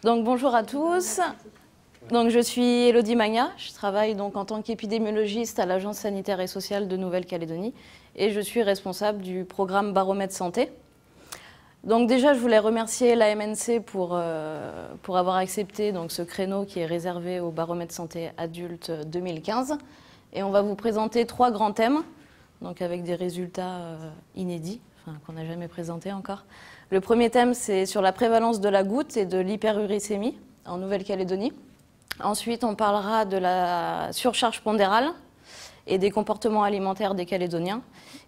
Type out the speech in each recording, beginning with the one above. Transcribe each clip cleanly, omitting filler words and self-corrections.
Donc bonjour à tous. Donc, je suis Élodie Magna, je travaille donc en tant qu'épidémiologiste à l'Agence sanitaire et sociale de Nouvelle-Calédonie et je suis responsable du programme Baromètre Santé. Donc déjà, je voulais remercier la MNC pour avoir accepté donc, ce créneau qui est réservé au Baromètre Santé adulte 2015. Et on va vous présenter 3 grands thèmes, donc avec des résultats inédits, qu'on n'a jamais présentés encore. Le premier thème, c'est sur la prévalence de la goutte et de l'hyperuricémie en Nouvelle-Calédonie. Ensuite, on parlera de la surcharge pondérale et des comportements alimentaires des Calédoniens.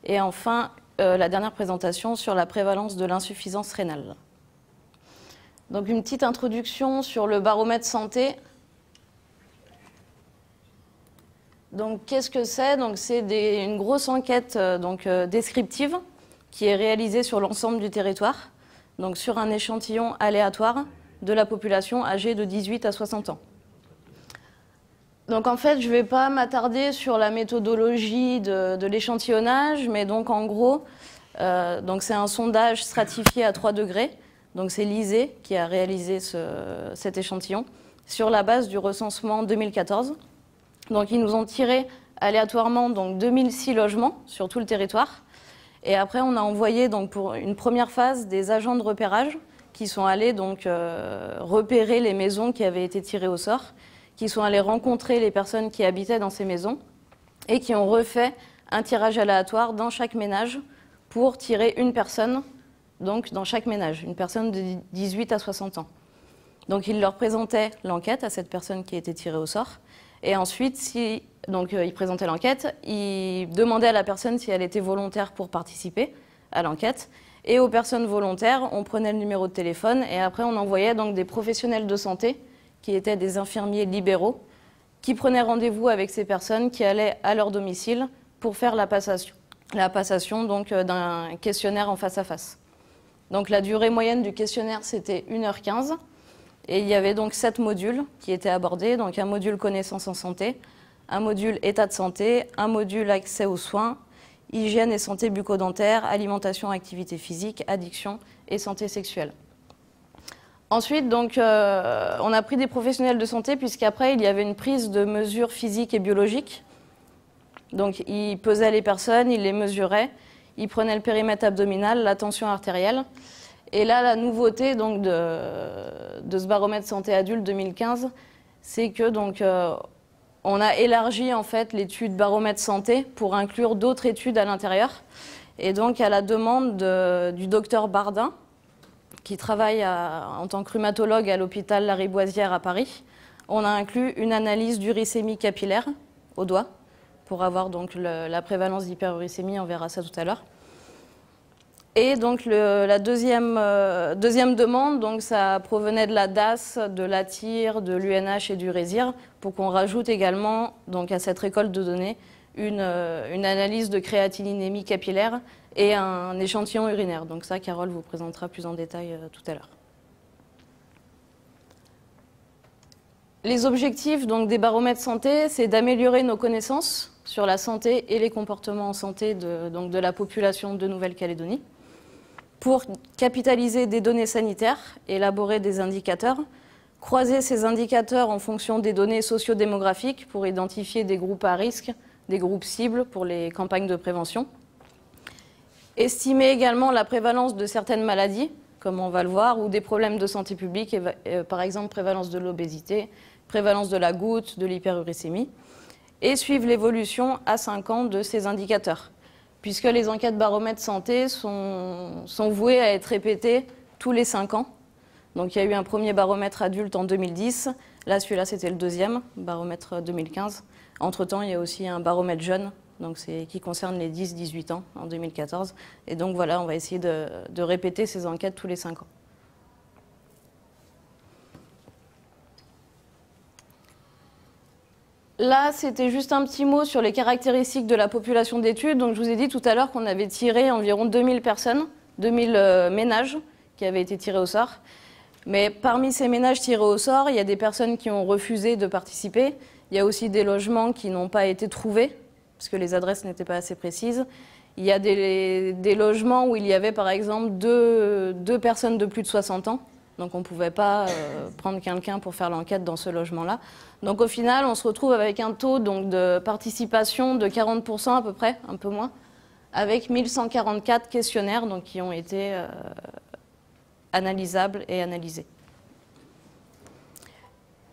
Et enfin, la dernière présentation sur la prévalence de l'insuffisance rénale. Donc, une petite introduction sur le baromètre santé. Donc, qu'est-ce que c'est? Donc, c'est une grosse enquête descriptive qui est réalisée sur l'ensemble du territoire, donc sur un échantillon aléatoire de la population âgée de 18 à 60 ans. Donc en fait, je ne vais pas m'attarder sur la méthodologie de l'échantillonnage, mais donc en gros, c'est un sondage stratifié à 3 degrés. Donc c'est l'ISEE qui a réalisé cet échantillon sur la base du recensement 2014. Donc ils nous ont tiré aléatoirement donc 2006 logements sur tout le territoire. Et après, on a envoyé donc pour une première phase des agents de repérage qui sont allés donc repérer les maisons qui avaient été tirées au sort, qui sont allés rencontrer les personnes qui habitaient dans ces maisons et qui ont refait un tirage aléatoire dans chaque ménage pour tirer une personne donc dans chaque ménage, une personne de 18 à 60 ans. Donc ils leur présentaient l'enquête à cette personne qui a été tirée au sort et ensuite, ils présentaient l'enquête, ils demandaient à la personne si elle était volontaire pour participer à l'enquête et aux personnes volontaires, on prenait le numéro de téléphone et après on envoyait donc des professionnels de santé qui étaient des infirmiers libéraux, qui prenaient rendez-vous avec ces personnes qui allaient à leur domicile pour faire la passation donc, d'un questionnaire en face à face. Donc la durée moyenne du questionnaire, c'était 1h15. Et il y avait donc 7 modules qui étaient abordés. Donc un module connaissance en santé, un module état de santé, un module accès aux soins, hygiène et santé bucco-dentaire, alimentation, activité physique, addiction et santé sexuelle. Ensuite, donc, on a pris des professionnels de santé puisqu'après, il y avait une prise de mesures physiques et biologiques. Donc, ils pesaient les personnes, ils les mesuraient, ils prenaient le périmètre abdominal, la tension artérielle. Et là, la nouveauté donc, de ce baromètre santé adulte 2015, c'est que donc, on a élargi en fait, l'étude baromètre santé pour inclure d'autres études à l'intérieur. Et donc, à la demande du docteur Bardin, qui travaille en tant que rhumatologue à l'hôpital Lariboisière à Paris, on a inclus une analyse d'uricémie capillaire au doigt pour avoir donc la prévalence d'hyperuricémie, on verra ça tout à l'heure. Et donc la deuxième demande, donc ça provenait de la DAS, de l'ATIR, de l'UNH et du RESIR, pour qu'on rajoute également donc, à cette récolte de données une analyse de créatininémie capillaire et un échantillon urinaire. Donc ça, Carole vous présentera plus en détail tout à l'heure. Les objectifs donc, des baromètres santé, c'est d'améliorer nos connaissances sur la santé et les comportements en santé de la population de Nouvelle-Calédonie, pour capitaliser des données sanitaires, élaborer des indicateurs, croiser ces indicateurs en fonction des données sociodémographiques pour identifier des groupes à risque, des groupes cibles pour les campagnes de prévention. Estimer également la prévalence de certaines maladies, comme on va le voir, ou des problèmes de santé publique, par exemple prévalence de l'obésité, prévalence de la goutte, de l'hyperuricémie, et suivre l'évolution à 5 ans de ces indicateurs, puisque les enquêtes baromètres santé sont vouées à être répétées tous les 5 ans. Donc il y a eu un premier baromètre adulte en 2010, là celui-là c'était le deuxième, baromètre 2015. Entre-temps, il y a aussi un baromètre jeune, donc qui concerne les 10-18 ans en 2014. Et donc voilà, on va essayer de répéter ces enquêtes tous les 5 ans. Là, c'était juste un petit mot sur les caractéristiques de la population d'études. Donc je vous ai dit tout à l'heure qu'on avait tiré environ 2000 personnes, 2000 ménages qui avaient été tirés au sort. Mais parmi ces ménages tirés au sort, il y a des personnes qui ont refusé de participer. Il y a aussi des logements qui n'ont pas été trouvés, parce que les adresses n'étaient pas assez précises. Il y a des logements où il y avait par exemple deux personnes de plus de 60 ans, Donc on ne pouvait pas prendre quelqu'un pour faire l'enquête dans ce logement-là. Donc au final, on se retrouve avec un taux donc, de participation de 40% à peu près, un peu moins, avec 1144 questionnaires donc, qui ont été analysables et analysés.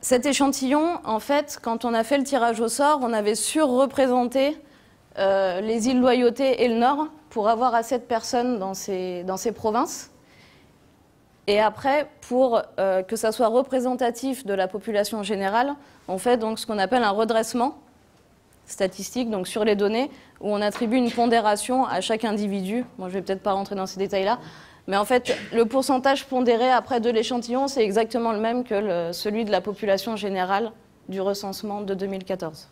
Cet échantillon, en fait, quand on a fait le tirage au sort, on avait surreprésenté les îles Loyauté et le Nord pour avoir assez de personnes dans ces provinces. Et après, pour que ça soit représentatif de la population générale, on fait donc ce qu'on appelle un redressement statistique donc sur les données, où on attribue une pondération à chaque individu. Bon, je ne vais peut-être pas rentrer dans ces détails-là, mais en fait, le pourcentage pondéré après de l'échantillon, c'est exactement le même que celui de la population générale du recensement de 2014.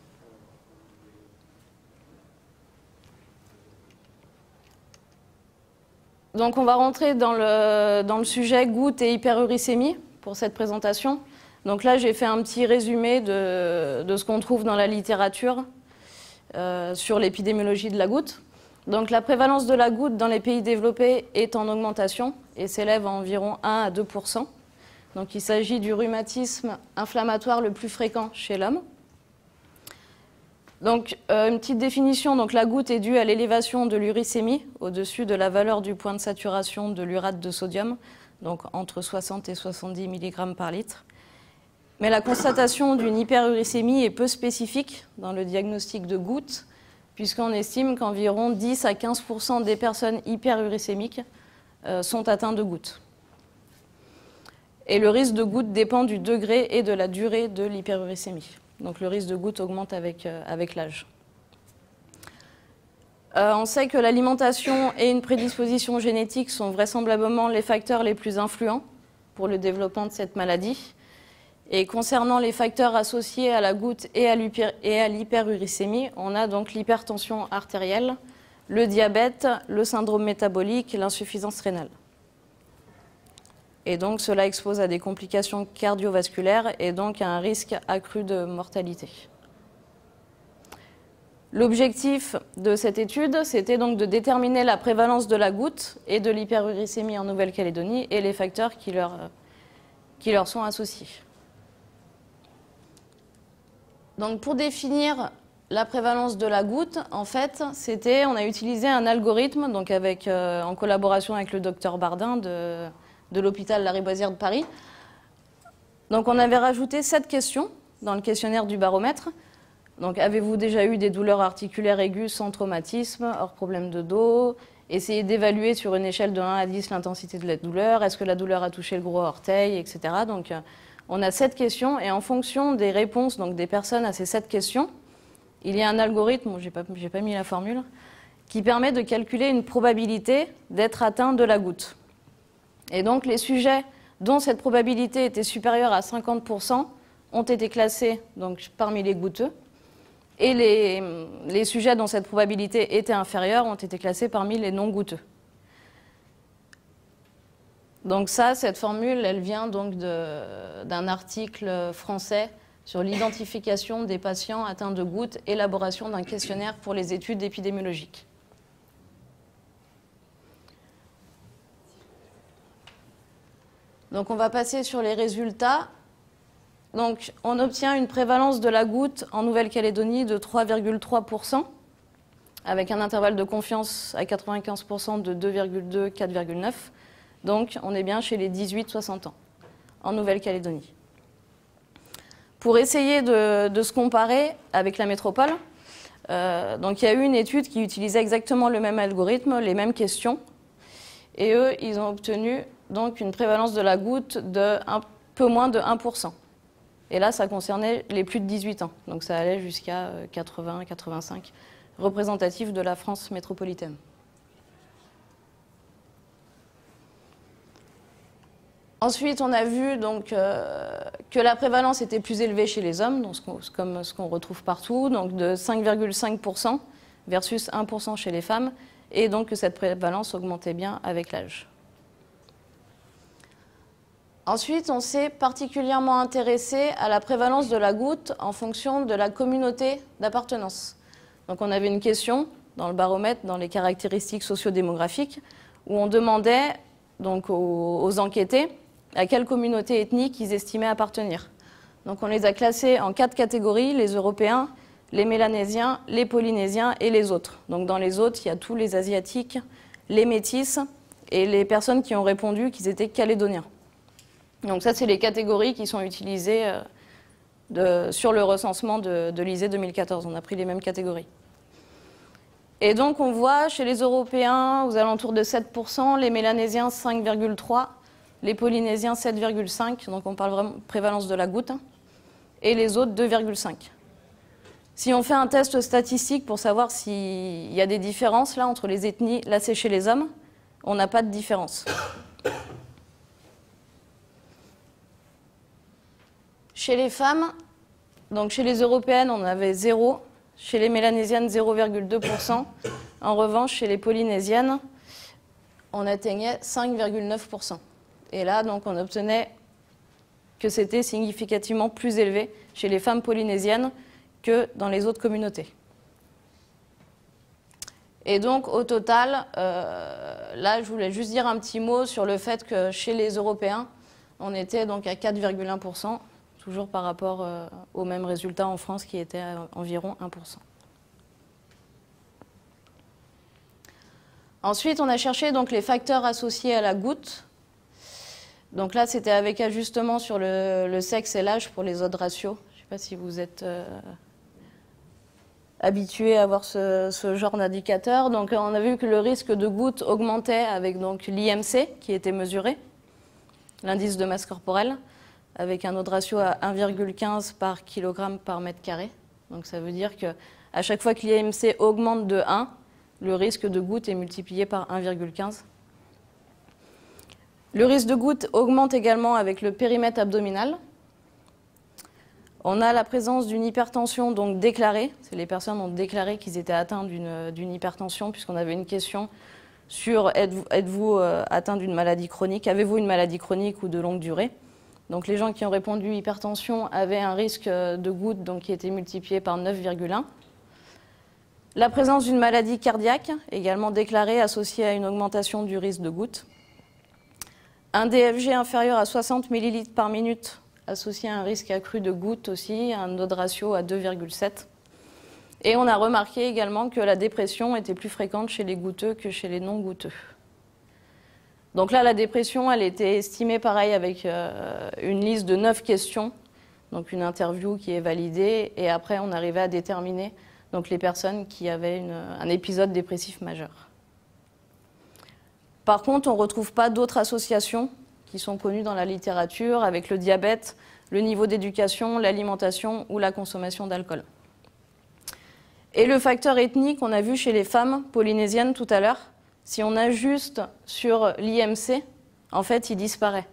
Donc on va rentrer dans le sujet goutte et hyperuricémie pour cette présentation. Donc là, j'ai fait un petit résumé de ce qu'on trouve dans la littérature sur l'épidémiologie de la goutte. Donc la prévalence de la goutte dans les pays développés est en augmentation et s'élève à environ 1 à 2%. Donc il s'agit du rhumatisme inflammatoire le plus fréquent chez l'homme. Donc, une petite définition, donc la goutte est due à l'élévation de l'uricémie au-dessus de la valeur du point de saturation de l'urate de sodium, donc entre 60 et 70 mg par litre. Mais la constatation d'une hyperuricémie est peu spécifique dans le diagnostic de goutte, puisqu'on estime qu'environ 10 à 15% des personnes hyperuricémiques sont atteintes de goutte. Et le risque de goutte dépend du degré et de la durée de l'hyperuricémie. Donc le risque de goutte augmente avec l'âge. On sait que l'alimentation et une prédisposition génétique sont vraisemblablement les facteurs les plus influents pour le développement de cette maladie. Et concernant les facteurs associés à la goutte et à l'hyperuricémie, on a donc l'hypertension artérielle, le diabète, le syndrome métabolique, l'insuffisance rénale. Et donc, cela expose à des complications cardiovasculaires et donc à un risque accru de mortalité. L'objectif de cette étude, c'était donc de déterminer la prévalence de la goutte et de l'hyperuricémie en Nouvelle-Calédonie et les facteurs qui leur sont associés. Donc, pour définir la prévalence de la goutte, en fait, on a utilisé un algorithme donc en collaboration avec le docteur Bardin de l'hôpital Lariboisière de Paris. Donc on avait rajouté 7 questions dans le questionnaire du baromètre. Donc avez-vous déjà eu des douleurs articulaires aiguës sans traumatisme, hors problème de dos? Essayez d'évaluer sur une échelle de 1 à 10 l'intensité de la douleur. Est-ce que la douleur a touché le gros orteil, etc. Donc on a 7 questions et en fonction des réponses donc, des personnes à ces 7 questions, il y a un algorithme, bon, j'ai pas mis la formule, qui permet de calculer une probabilité d'être atteint de la goutte. Et donc les sujets dont cette probabilité était supérieure à 50% ont été classés donc, parmi les goutteux. Et les sujets dont cette probabilité était inférieure ont été classés parmi les non goutteux. Donc cette formule, elle vient donc d'un article français sur l'identification des patients atteints de goutte, élaboration d'un questionnaire pour les études épidémiologiques. Donc on va passer sur les résultats. Donc on obtient une prévalence de la goutte en Nouvelle-Calédonie de 3,3%, avec un intervalle de confiance à 95% de 2,2, 4,9. Donc on est bien chez les 18-60 ans en Nouvelle-Calédonie. Pour essayer de se comparer avec la métropole, donc il y a eu une étude qui utilisait exactement le même algorithme, les mêmes questions, et eux, ils ont obtenu donc une prévalence de la goutte de un peu moins de 1%. Et là, ça concernait les plus de 18 ans, donc ça allait jusqu'à 80-85, représentatif de la France métropolitaine. Ensuite, on a vu donc, que la prévalence était plus élevée chez les hommes, donc comme ce qu'on retrouve partout, donc de 5,5% versus 1% chez les femmes, et donc que cette prévalence augmentait bien avec l'âge. Ensuite, on s'est particulièrement intéressé à la prévalence de la goutte en fonction de la communauté d'appartenance. Donc on avait une question dans le baromètre, dans les caractéristiques sociodémographiques, où on demandait donc, aux enquêtés à quelle communauté ethnique ils estimaient appartenir. Donc on les a classés en 4 catégories, les Européens, les Mélanésiens, les Polynésiens et les autres. Donc dans les autres, il y a tous les Asiatiques, les Métis et les personnes qui ont répondu qu'ils étaient Calédoniens. Donc ça, c'est les catégories qui sont utilisées sur le recensement de l'ISEE 2014. On a pris les mêmes catégories. Et donc on voit chez les Européens aux alentours de 7%, les Mélanésiens 5,3%, les Polynésiens 7,5%, donc on parle vraiment de prévalence de la goutte, et les autres 2,5%. Si on fait un test statistique pour savoir s'il y a des différences là, entre les ethnies, là c'est chez les hommes, on n'a pas de différence. Chez les femmes, donc chez les Européennes, on avait 0, chez les Mélanésiennes 0,2%. En revanche, chez les Polynésiennes, on atteignait 5,9%. Et là, donc, on obtenait que c'était significativement plus élevé chez les femmes polynésiennes que dans les autres communautés. Et donc, au total, là, je voulais juste dire un petit mot sur le fait que chez les Européens, on était donc à 4,1%, toujours par rapport au même résultat en France qui était à environ 1%. Ensuite, on a cherché donc, les facteurs associés à la goutte. Donc là, c'était avec ajustement sur le sexe et l'âge pour les autres ratios. Je ne sais pas si vous êtes habitués à voir ce genre d'indicateur. Donc on a vu que le risque de goutte augmentait avec l'IMC qui était mesuré, l'indice de masse corporelle, avec un autre ratio à 1,15 par kilogramme par mètre carré. Donc ça veut dire qu'à chaque fois que l'IMC augmente de 1, le risque de goutte est multiplié par 1,15. Le risque de goutte augmente également avec le périmètre abdominal. On a la présence d'une hypertension donc déclarée. Les personnes ont déclaré qu'ils étaient atteints d'une hypertension, puisqu'on avait une question sur êtes-vous atteint d'une maladie chronique, avez-vous une maladie chronique ou de longue durée. Donc les gens qui ont répondu hypertension avaient un risque de goutte donc, qui était multiplié par 9,1. La présence d'une maladie cardiaque, également déclarée, associée à une augmentation du risque de goutte. Un DFG inférieur à 60 ml par minute, associé à un risque accru de goutte aussi, un autre ratio à 2,7. Et on a remarqué également que la dépression était plus fréquente chez les goutteux que chez les non-goutteux. Donc là, la dépression, elle était estimée pareil avec une liste de 9 questions, donc une interview qui est validée, et après on arrivait à déterminer donc, les personnes qui avaient un épisode dépressif majeur. Par contre, on ne retrouve pas d'autres associations qui sont connues dans la littérature avec le diabète, le niveau d'éducation, l'alimentation ou la consommation d'alcool. Et le facteur ethnique, on a vu chez les femmes polynésiennes tout à l'heure, si on ajuste sur l'IMC, en fait, il disparaît.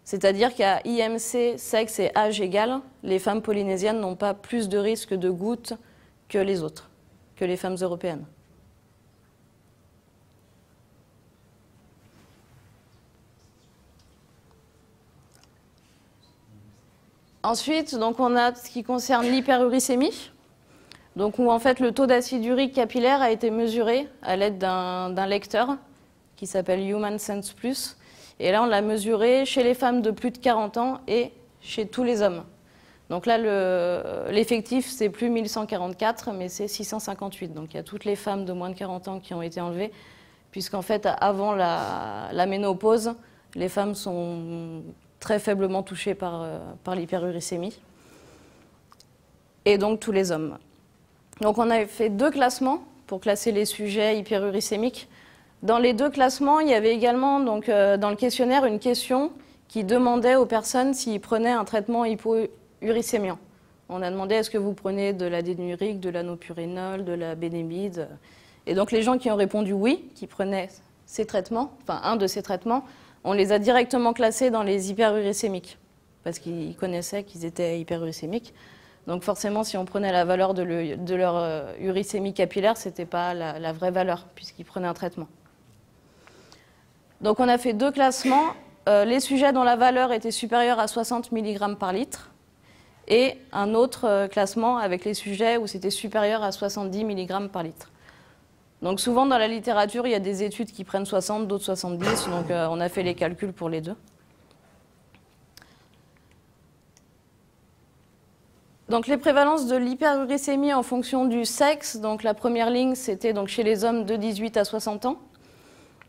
C'est-à-dire qu'à IMC, sexe et âge égal, les femmes polynésiennes n'ont pas plus de risque de goutte que les autres, que les femmes européennes. Ensuite, donc on a ce qui concerne l'hyperuricémie, donc où en fait le taux d'acide urique capillaire a été mesuré à l'aide d'un lecteur qui s'appelle Human Sense Plus. Et là, on l'a mesuré chez les femmes de plus de 40 ans et chez tous les hommes. Donc là, l'effectif, c'est plus 1144, mais c'est 658. Donc il y a toutes les femmes de moins de 40 ans qui ont été enlevées, puisqu'en fait, avant la ménopause, les femmes sont très faiblement touchées par l'hyperuricémie. Et donc tous les hommes. Donc on a fait 2 classements pour classer les sujets hyperuricémiques. Dans les 2 classements, il y avait également donc, dans le questionnaire une question qui demandait aux personnes s'ils prenaient un traitement hypouricémiant. On a demandé est-ce que vous prenez de l'adénurique, de l'anopurinol, de la bénémide. Et donc les gens qui ont répondu oui, qui prenaient ces traitements, enfin un de ces traitements, on les a directement classés dans les hyperuricémiques, parce qu'ils connaissaient qu'ils étaient hyperuricémiques. Donc forcément, si on prenait la valeur de leur uricémie capillaire, ce n'était pas la vraie valeur, puisqu'ils prenaient un traitement. Donc on a fait 2 classements, les sujets dont la valeur était supérieure à 60 mg par litre, et un autre classement avec les sujets où c'était supérieur à 70 mg par litre. Donc souvent dans la littérature, il y a des études qui prennent 60, d'autres 70, donc on a fait les calculs pour les deux. Donc les prévalences de l'hyperuricémie en fonction du sexe, donc la première ligne c'était donc chez les hommes de 18 à 60 ans,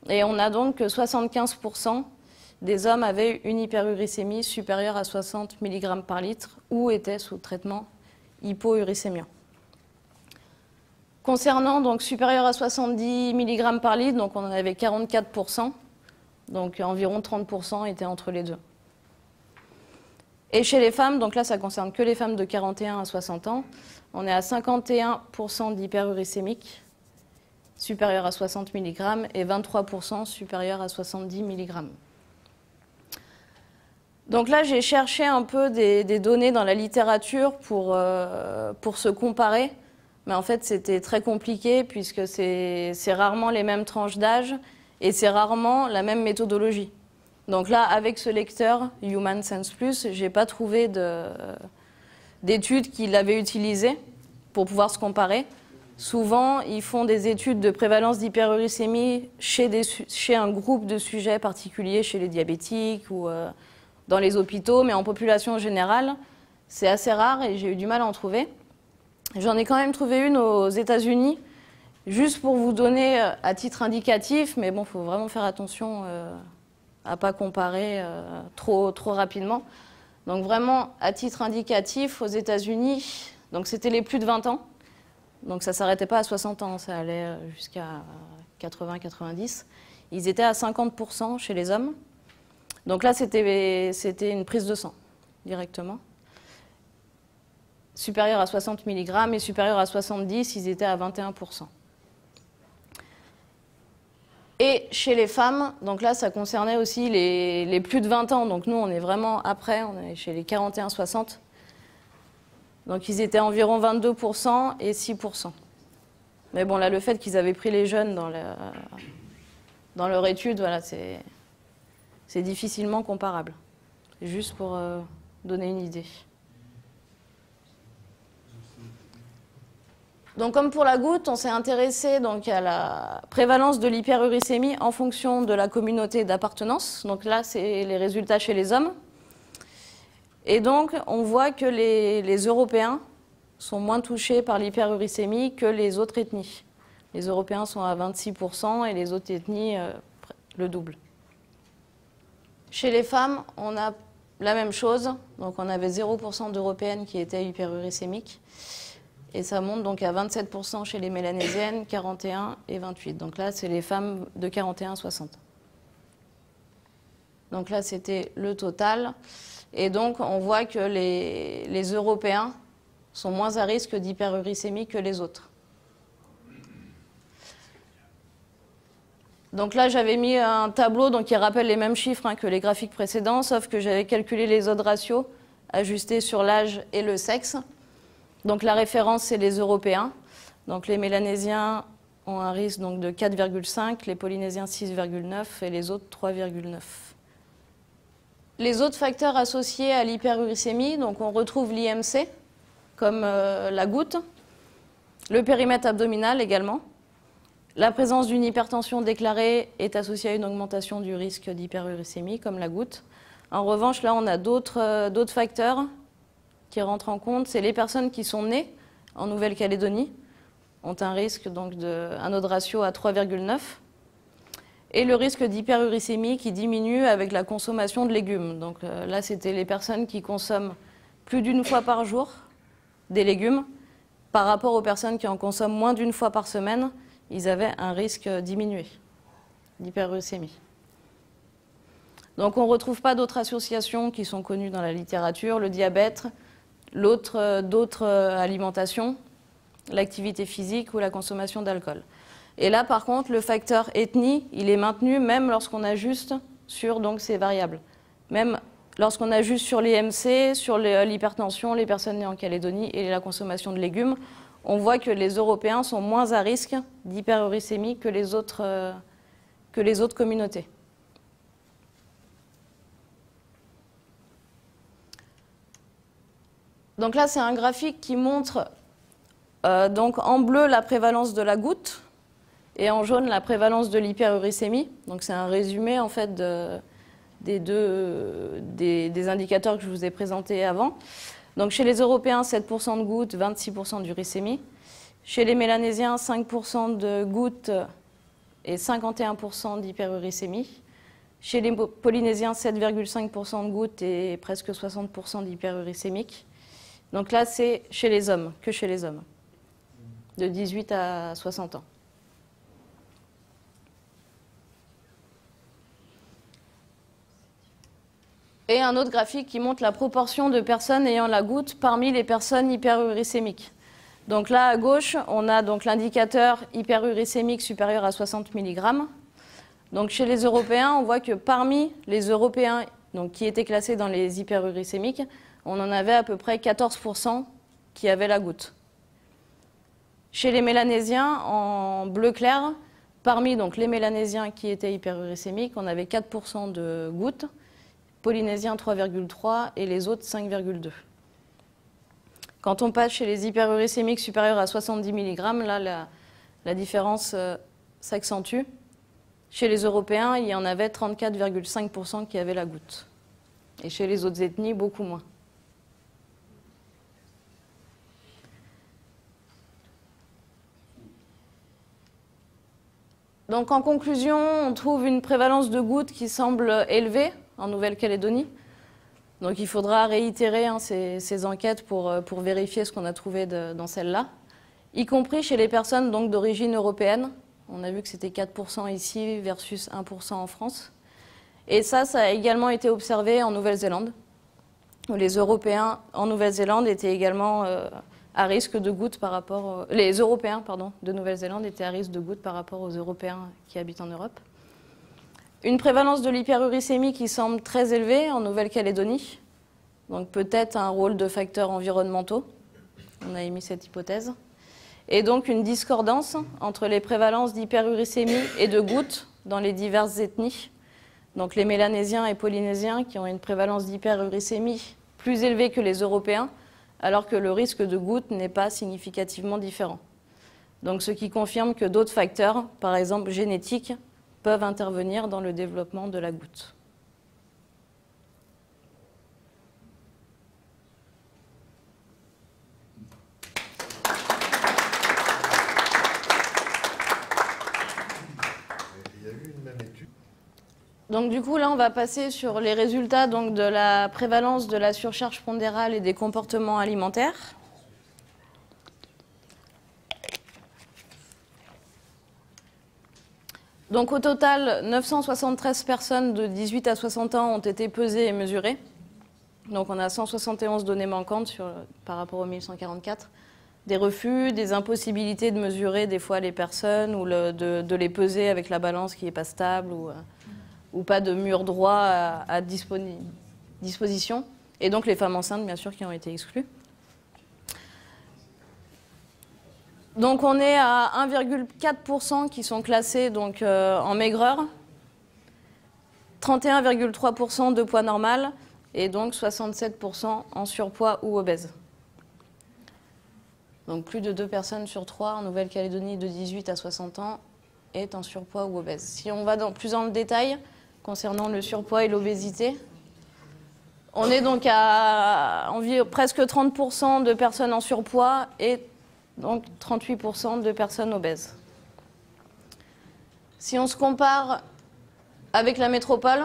et on a donc que 75% des hommes avaient une hyperuricémie supérieure à 60 mg par litre ou étaient sous traitement hypouricémien. Concernant donc supérieur à 70 mg par litre, donc on en avait 44%, donc environ 30% étaient entre les deux. Et chez les femmes, donc là ça concerne que les femmes de 41 à 60 ans, on est à 51% d'hyperuricémiques supérieur à 60 mg et 23% supérieur à 70 mg. Donc là j'ai cherché un peu des données dans la littérature pour se comparer, mais en fait c'était très compliqué puisque c'est rarement les mêmes tranches d'âge et c'est rarement la même méthodologie. Donc là, avec ce lecteur Human Sense Plus, je n'ai pas trouvé d'études qui l'avaient utilisé pour pouvoir se comparer. Souvent, ils font des études de prévalence d'hyperuricémie chez un groupe de sujets particuliers, chez les diabétiques ou dans les hôpitaux, mais en population générale, c'est assez rare et j'ai eu du mal à en trouver. J'en ai quand même trouvé une aux États-Unis, juste pour vous donner à titre indicatif, mais bon, il faut vraiment faire attention à ne pas comparer trop rapidement. Donc vraiment, à titre indicatif, aux États-Unis, donc c'était les plus de 20 ans, donc ça ne s'arrêtait pas à 60 ans, ça allait jusqu'à 80-90. Ils étaient à 50% chez les hommes. Donc là, c'était une prise de sang, directement. Supérieur à 60 mg et supérieur à 70, ils étaient à 21%. Et chez les femmes, donc là, ça concernait aussi les plus de 20 ans. Donc nous, on est vraiment après, on est chez les 41-60. Donc ils étaient environ 22% et 6%. Mais bon, là, le fait qu'ils avaient pris les jeunes dans leur étude, voilà, c'est difficilement comparable. Juste pour donner une idée. Donc, comme pour la goutte, on s'est intéressé donc, à la prévalence de l'hyperuricémie en fonction de la communauté d'appartenance. Donc là, c'est les résultats chez les hommes. Et donc, on voit que les Européens sont moins touchés par l'hyperuricémie que les autres ethnies. Les Européens sont à 26% et les autres ethnies, le double. Chez les femmes, on a la même chose. Donc, on avait 0% d'Européennes qui étaient hyperuricémiques. Et ça monte donc à 27% chez les mélanésiennes, 41 et 28. Donc là, c'est les femmes de 41 à 60. Donc là, c'était le total. Et donc, on voit que les Européens sont moins à risque d'hyperuricémie que les autres. Donc là, j'avais mis un tableau donc, qui rappelle les mêmes chiffres que les graphiques précédents, sauf que j'avais calculé les odds ratios ajustés sur l'âge et le sexe. Donc la référence, c'est les Européens. Donc les Mélanésiens ont un risque donc, de 4,5, les Polynésiens 6,9 et les autres 3,9. Les autres facteurs associés à l'hyperuricémie, donc on retrouve l'IMC, comme la goutte, le périmètre abdominal également. La présence d'une hypertension déclarée est associée à une augmentation du risque d'hyperuricémie, comme la goutte. En revanche, là, on a d'autres facteurs qui rentrent en compte, c'est les personnes qui sont nées en Nouvelle-Calédonie, ont un risque donc un odds ratio à 3,9, et le risque d'hyperuricémie qui diminue avec la consommation de légumes. Donc là, c'était les personnes qui consomment plus d'une fois par jour des légumes, par rapport aux personnes qui en consomment moins d'une fois par semaine, ils avaient un risque diminué d'hyperuricémie. Donc on ne retrouve pas d'autres associations qui sont connues dans la littérature, le diabète, d'autres alimentations, l'activité physique ou la consommation d'alcool. Et là, par contre, le facteur ethnie, il est maintenu même lorsqu'on ajuste sur donc, ces variables. Même lorsqu'on ajuste sur l'IMC, sur l'hypertension, les personnes nées en Calédonie et la consommation de légumes, on voit que les Européens sont moins à risque d'hyperuricémie que les autres communautés. Donc là, c'est un graphique qui montre donc en bleu la prévalence de la goutte et en jaune la prévalence de l'hyperuricémie. Donc c'est un résumé en fait des indicateurs que je vous ai présentés avant. Donc chez les Européens, 7% de gouttes, 26% d'uricémie. Chez les Mélanésiens, 5% de gouttes et 51% d'hyperuricémie. Chez les Polynésiens, 7,5% de gouttes et presque 60% d'hyperuricémique. Donc là, c'est chez les hommes, que chez les hommes, de 18 à 60 ans. Et un autre graphique qui montre la proportion de personnes ayant la goutte parmi les personnes hyperuricémiques. Donc là, à gauche, on a donc l'indicateur hyperuricémique supérieur à 60 mg. Donc chez les Européens, on voit que parmi les Européens donc, qui étaient classés dans les hyperuricémiques, on en avait à peu près 14% qui avaient la goutte. Chez les Mélanésiens, en bleu clair, parmi donc, les Mélanésiens qui étaient hyperuricémiques, on avait 4% de gouttes, Polynésiens 3,3 et les autres 5,2. Quand on passe chez les hyperuricémiques supérieurs à 70 mg, là, la différence s'accentue. Chez les Européens, il y en avait 34,5% qui avaient la goutte. Et chez les autres ethnies, beaucoup moins. Donc en conclusion, on trouve une prévalence de goutte qui semble élevée en Nouvelle-Calédonie. Donc il faudra réitérer ces enquêtes pour vérifier ce qu'on a trouvé dans celle-là, y compris chez les personnes d'origine européenne. On a vu que c'était 4% ici versus 1% en France. Et ça a également été observé en Nouvelle-Zélande, où les Européens en Nouvelle-Zélande étaient également à risque de goutte par rapport... Les Européens, de Nouvelle-Zélande étaient à risque de goutte par rapport aux Européens qui habitent en Europe. Une prévalence de l'hyperuricémie qui semble très élevée en Nouvelle-Calédonie, donc peut-être un rôle de facteurs environnementaux, on a émis cette hypothèse, et donc une discordance entre les prévalences d'hyperuricémie et de goutte dans les diverses ethnies, donc les Mélanésiens et Polynésiens qui ont une prévalence d'hyperuricémie plus élevée que les Européens, alors que le risque de goutte n'est pas significativement différent. Donc ce qui confirme que d'autres facteurs, par exemple génétiques, peuvent intervenir dans le développement de la goutte. Il y a eu une même étude. Donc du coup, là, on va passer sur les résultats donc, de la prévalence de la surcharge pondérale et des comportements alimentaires. Donc au total, 973 personnes de 18 à 60 ans ont été pesées et mesurées. Donc on a 171 données manquantes par rapport aux 1144. Des refus, des impossibilités de mesurer des fois les personnes ou de les peser avec la balance qui n'est pas stable ou pas de mur droit à disposition. Et donc les femmes enceintes, bien sûr, qui ont été exclues. Donc on est à 1,4% qui sont classés donc, en maigreur, 31,3% de poids normal et donc 67% en surpoids ou obèse. Donc plus de 2 personnes sur 3 en Nouvelle-Calédonie de 18 à 60 ans est en surpoids ou obèse. Si on va plus dans le détail concernant le surpoids et l'obésité, on est donc à environ presque 30% de personnes en surpoids et donc 38% de personnes obèses. Si on se compare avec la métropole,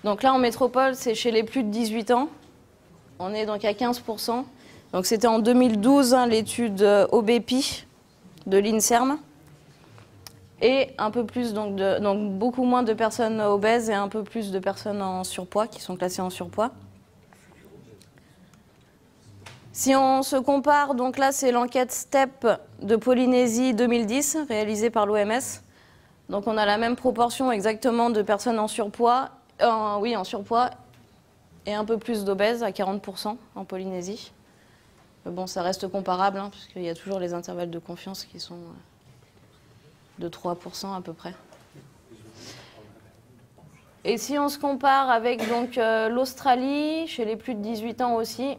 donc là en métropole c'est chez les plus de 18 ans, on est donc à 15%. Donc c'était en 2012 l'étude OBEPI de l'INSERM. Et un peu plus, donc beaucoup moins de personnes obèses et un peu plus de personnes en surpoids qui sont classées en surpoids. Si on se compare, donc là c'est l'enquête STEP de Polynésie 2010 réalisée par l'OMS. Donc on a la même proportion exactement de personnes en surpoids, en surpoids et un peu plus d'obèses à 40% en Polynésie. Mais bon, ça reste comparable hein, puisqu'il y a toujours les intervalles de confiance qui sont de 3% à peu près. Et si on se compare avec l'Australie, chez les plus de 18 ans aussi,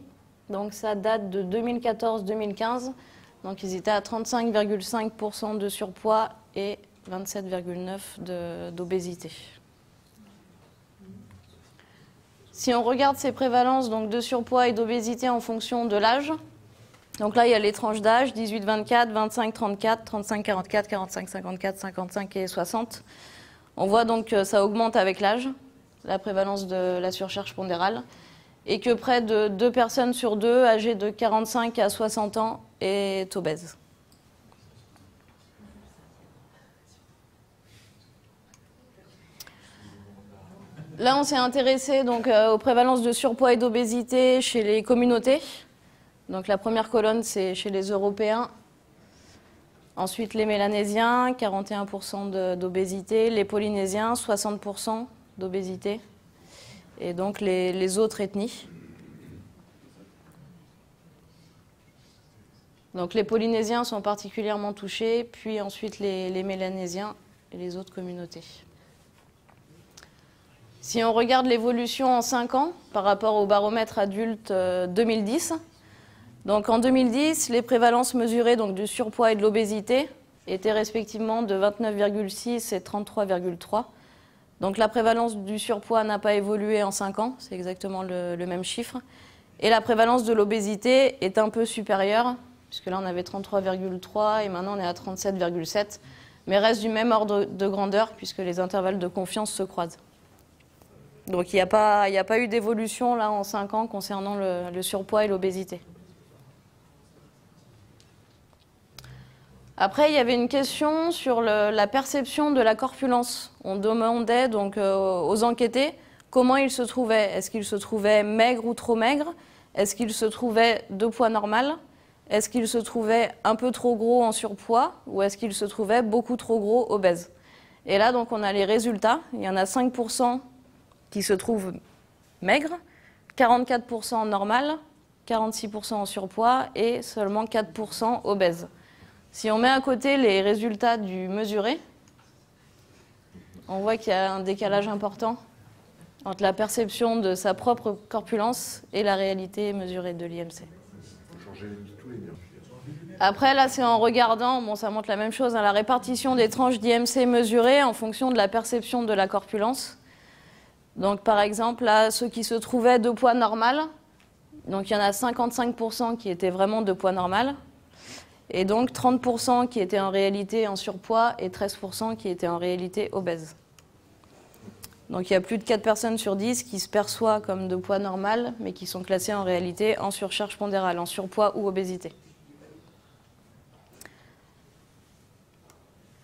donc ça date de 2014-2015, donc ils étaient à 35,5% de surpoids et 27,9% d'obésité. Si on regarde ces prévalences donc, de surpoids et d'obésité en fonction de l'âge, donc là, il y a les tranches d'âge, 18-24, 25-34, 35-44, 45-54, 55 et 60. On voit donc que ça augmente avec l'âge, la prévalence de la surcharge pondérale, et que près de 2 personnes sur 2 âgées de 45 à 60 ans est obèse. Là, on s'est intéressé donc, aux prévalences de surpoids et d'obésité chez les communautés. Donc la première colonne, c'est chez les Européens. Ensuite, les Mélanésiens, 41% d'obésité. Les Polynésiens, 60% d'obésité. Et donc les autres ethnies. Donc les Polynésiens sont particulièrement touchés, puis ensuite les Mélanésiens et les autres communautés. Si on regarde l'évolution en 5 ans par rapport au baromètre adulte 2010, donc en 2010, les prévalences mesurées donc, du surpoids et de l'obésité étaient respectivement de 29,6 et 33,3. Donc la prévalence du surpoids n'a pas évolué en 5 ans, c'est exactement le même chiffre. Et la prévalence de l'obésité est un peu supérieure, puisque là on avait 33,3 et maintenant on est à 37,7, mais reste du même ordre de grandeur, puisque les intervalles de confiance se croisent. Donc il n'y a pas eu d'évolution là en 5 ans concernant le surpoids et l'obésité. Après, il y avait une question sur la perception de la corpulence. On demandait donc aux enquêtés comment ils se trouvaient. Est-ce qu'ils se trouvaient maigres ou trop maigres? Est-ce qu'ils se trouvaient de poids normal? Est-ce qu'ils se trouvaient un peu trop gros en surpoids? Ou est-ce qu'ils se trouvaient beaucoup trop gros obèses? Et là, donc, on a les résultats. Il y en a 5% qui se trouvent maigres, 44% normal, 46% en surpoids et seulement 4% obèses. Si on met à côté les résultats du mesuré, on voit qu'il y a un décalage important entre la perception de sa propre corpulence et la réalité mesurée de l'IMC. Après, là, c'est en regardant, bon, ça montre la même chose, hein, la répartition des tranches d'IMC mesurées en fonction de la perception de la corpulence. Donc, par exemple, là, ceux qui se trouvaient de poids normal, donc il y en a 55% qui étaient vraiment de poids normal, et donc 30% qui étaient en réalité en surpoids et 13% qui étaient en réalité obèses. Donc il y a plus de 4 personnes sur 10 qui se perçoivent comme de poids normal, mais qui sont classées en réalité en surcharge pondérale, en surpoids ou obésité.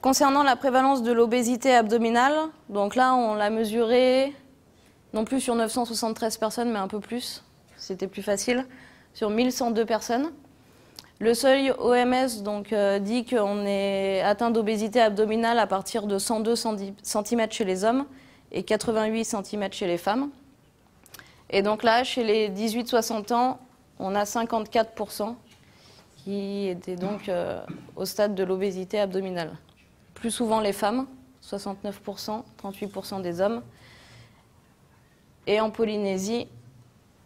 Concernant la prévalence de l'obésité abdominale, donc là on l'a mesurée non plus sur 973 personnes, mais un peu plus, c'était plus facile, sur 1102 personnes. Le seuil OMS donc, dit qu'on est atteint d'obésité abdominale à partir de 102 cm chez les hommes et 88 cm chez les femmes. Et donc là, chez les 18-60 ans, on a 54% qui étaient donc au stade de l'obésité abdominale. Plus souvent les femmes, 69%, 38% des hommes. Et en Polynésie,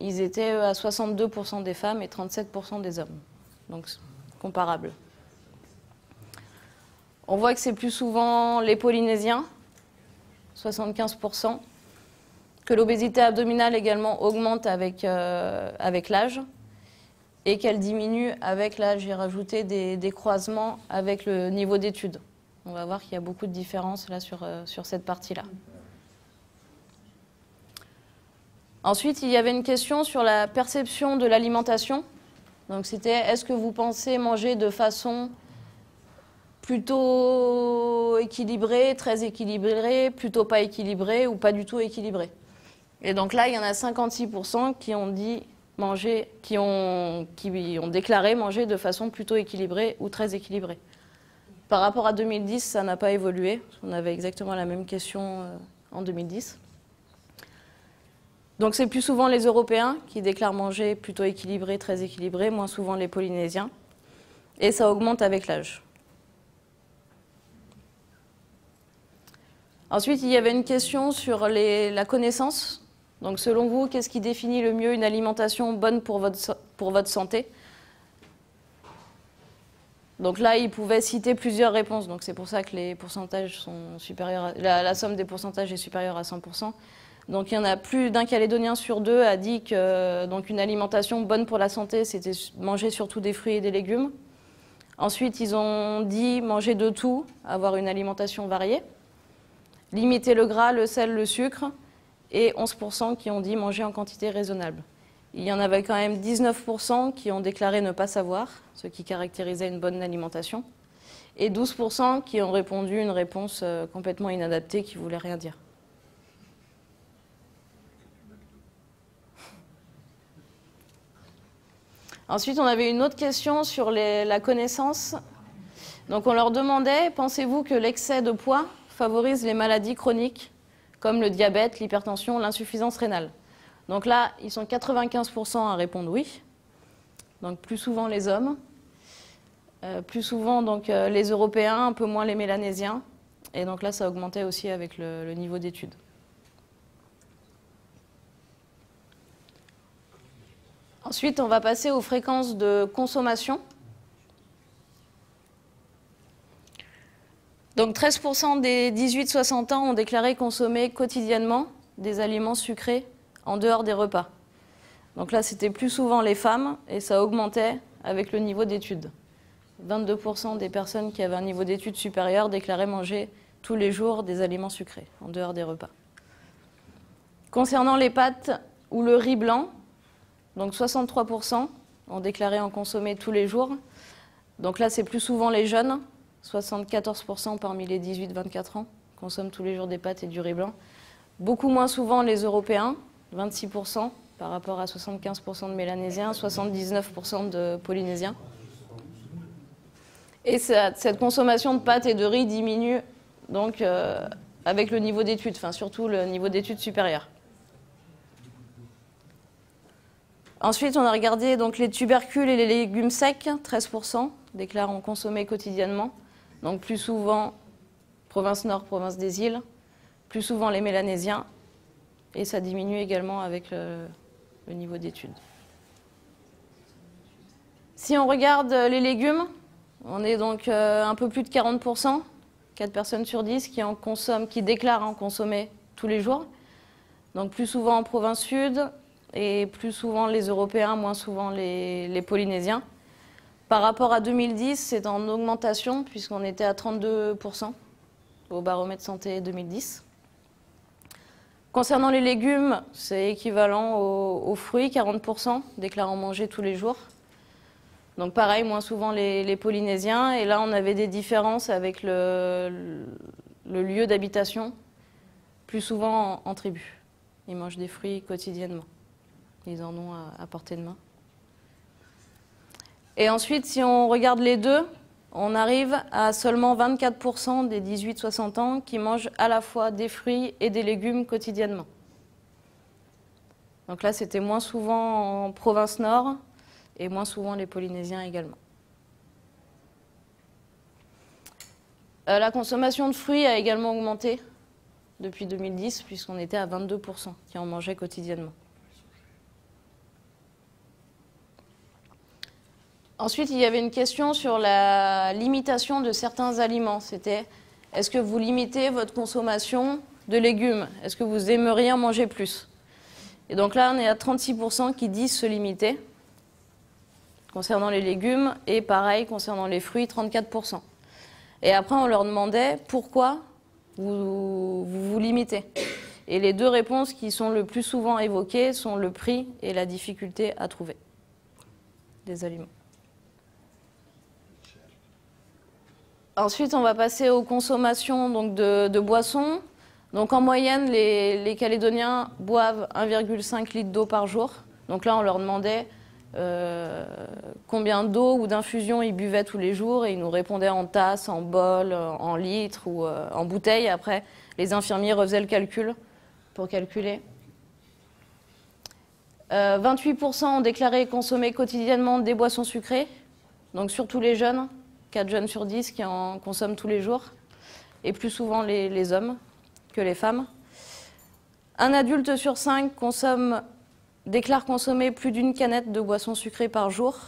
ils étaient à 62% des femmes et 37% des hommes. Donc comparable. On voit que c'est plus souvent les Polynésiens, 75%, que l'obésité abdominale également augmente avec l'âge et qu'elle diminue avec l'âge. J'ai rajouté des croisements avec le niveau d'études. On va voir qu'il y a beaucoup de différences là sur cette partie-là. Ensuite, il y avait une question sur la perception de l'alimentation. Donc c'était, est-ce que vous pensez manger de façon plutôt équilibrée, très équilibrée, plutôt pas équilibrée ou pas du tout équilibrée? Et donc là, il y en a 56% qui ont dit manger, qui ont déclaré manger de façon plutôt équilibrée ou très équilibrée. Par rapport à 2010, ça n'a pas évolué. On avait exactement la même question en 2010. Donc c'est plus souvent les Européens qui déclarent manger plutôt équilibré, très équilibré, moins souvent les Polynésiens. Et ça augmente avec l'âge. Ensuite, il y avait une question sur la connaissance. Donc selon vous, qu'est-ce qui définit le mieux une alimentation bonne pour votre santé? Donc là, ils pouvaient citer plusieurs réponses. Donc c'est pour ça que les pourcentages sont supérieurs. La somme des pourcentages est supérieure à 100%. Donc il y en a plus d'un Calédonien sur deux a dit que donc une alimentation bonne pour la santé, c'était manger surtout des fruits et des légumes. Ensuite, ils ont dit manger de tout, avoir une alimentation variée. Limiter le gras, le sel, le sucre. Et 11% qui ont dit manger en quantité raisonnable. Il y en avait quand même 19% qui ont déclaré ne pas savoir, ce qui caractérisait une bonne alimentation. Et 12% qui ont répondu une réponse complètement inadaptée qui ne voulait rien dire. Ensuite, on avait une autre question sur la connaissance. Donc on leur demandait, pensez-vous que l'excès de poids favorise les maladies chroniques comme le diabète, l'hypertension, l'insuffisance rénale? Donc là, ils sont 95% à répondre oui. Donc plus souvent les hommes, plus souvent donc, les Européens, un peu moins les Mélanésiens. Et donc là, ça augmentait aussi avec le niveau d'études. Ensuite, on va passer aux fréquences de consommation. Donc 13% des 18-60 ans ont déclaré consommer quotidiennement des aliments sucrés en dehors des repas. Donc là, c'était plus souvent les femmes et ça augmentait avec le niveau d'études. 22% des personnes qui avaient un niveau d'études supérieur déclaraient manger tous les jours des aliments sucrés en dehors des repas. Concernant les pâtes ou le riz blanc, donc 63% ont déclaré en consommer tous les jours. Donc là, c'est plus souvent les jeunes. 74% parmi les 18-24 ans consomment tous les jours des pâtes et du riz blanc. Beaucoup moins souvent les Européens, 26% par rapport à 75% de Mélanésiens, 79% de Polynésiens. Et cette consommation de pâtes et de riz diminue donc, avec le niveau d'études, enfin surtout le niveau d'études supérieur. Ensuite, on a regardé donc, les tubercules et les légumes secs, 13% déclarent en consommer quotidiennement. Donc plus souvent, province nord, province des îles, plus souvent les Mélanésiens, et ça diminue également avec le niveau d'études. Si on regarde les légumes, on est donc un peu plus de 40%, 4 personnes sur 10 qui déclarent en consommer tous les jours. Donc plus souvent en province sud, et plus souvent les Européens, moins souvent les Polynésiens. Par rapport à 2010, c'est en augmentation puisqu'on était à 32% au baromètre santé 2010. Concernant les légumes, c'est équivalent aux fruits, 40% déclarant manger tous les jours. Donc pareil, moins souvent les Polynésiens. Et là, on avait des différences avec le lieu d'habitation, plus souvent en tribu. Ils mangent des fruits quotidiennement. Ils en ont à portée de main. Et ensuite, si on regarde les deux, on arrive à seulement 24% des 18-60 ans qui mangent à la fois des fruits et des légumes quotidiennement. Donc là, c'était moins souvent en province nord et moins souvent les Polynésiens également. La consommation de fruits a également augmenté depuis 2010 puisqu'on était à 22% qui en mangeaient quotidiennement. Ensuite, il y avait une question sur la limitation de certains aliments. C'était, est-ce que vous limitez votre consommation de légumes? Est-ce que vous aimeriez en manger plus? Et donc là, on est à 36% qui disent se limiter concernant les légumes, et pareil, concernant les fruits, 34%. Et après, on leur demandait pourquoi vous limitez. Et les deux réponses qui sont le plus souvent évoquées sont le prix et la difficulté à trouver des aliments. Ensuite, on va passer aux consommations donc, de boissons. Donc, en moyenne, les Calédoniens boivent 1,5 litre d'eau par jour. Donc là, on leur demandait combien d'eau ou d'infusion ils buvaient tous les jours. Et ils nous répondaient en tasse, en bol, en litres ou en bouteilles. Après, les infirmiers refaisaient le calcul pour calculer. 28% ont déclaré consommer quotidiennement des boissons sucrées. Donc surtout les jeunes. 4 jeunes sur 10 qui en consomment tous les jours, et plus souvent les hommes que les femmes. Un adulte sur 5 déclare consommer plus d'une canette de boissons sucrées par jour.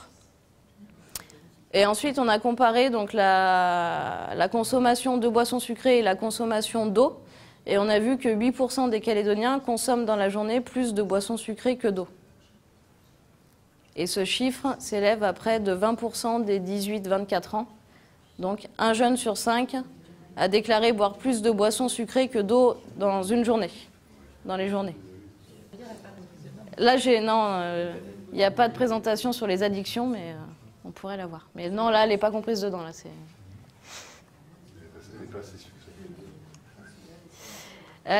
Et ensuite, on a comparé donc, la consommation de boissons sucrées et la consommation d'eau. Et on a vu que 8% des Calédoniens consomment dans la journée plus de boissons sucrées que d'eau. Et ce chiffre s'élève à près de 20% des 18-24 ans. Donc un jeune sur 5 a déclaré boire plus de boissons sucrées que d'eau dans une journée, dans les journées. Là, il n'y a pas de présentation sur les addictions, mais on pourrait l'avoir. Mais non, là, elle n'est pas comprise dedans. Là,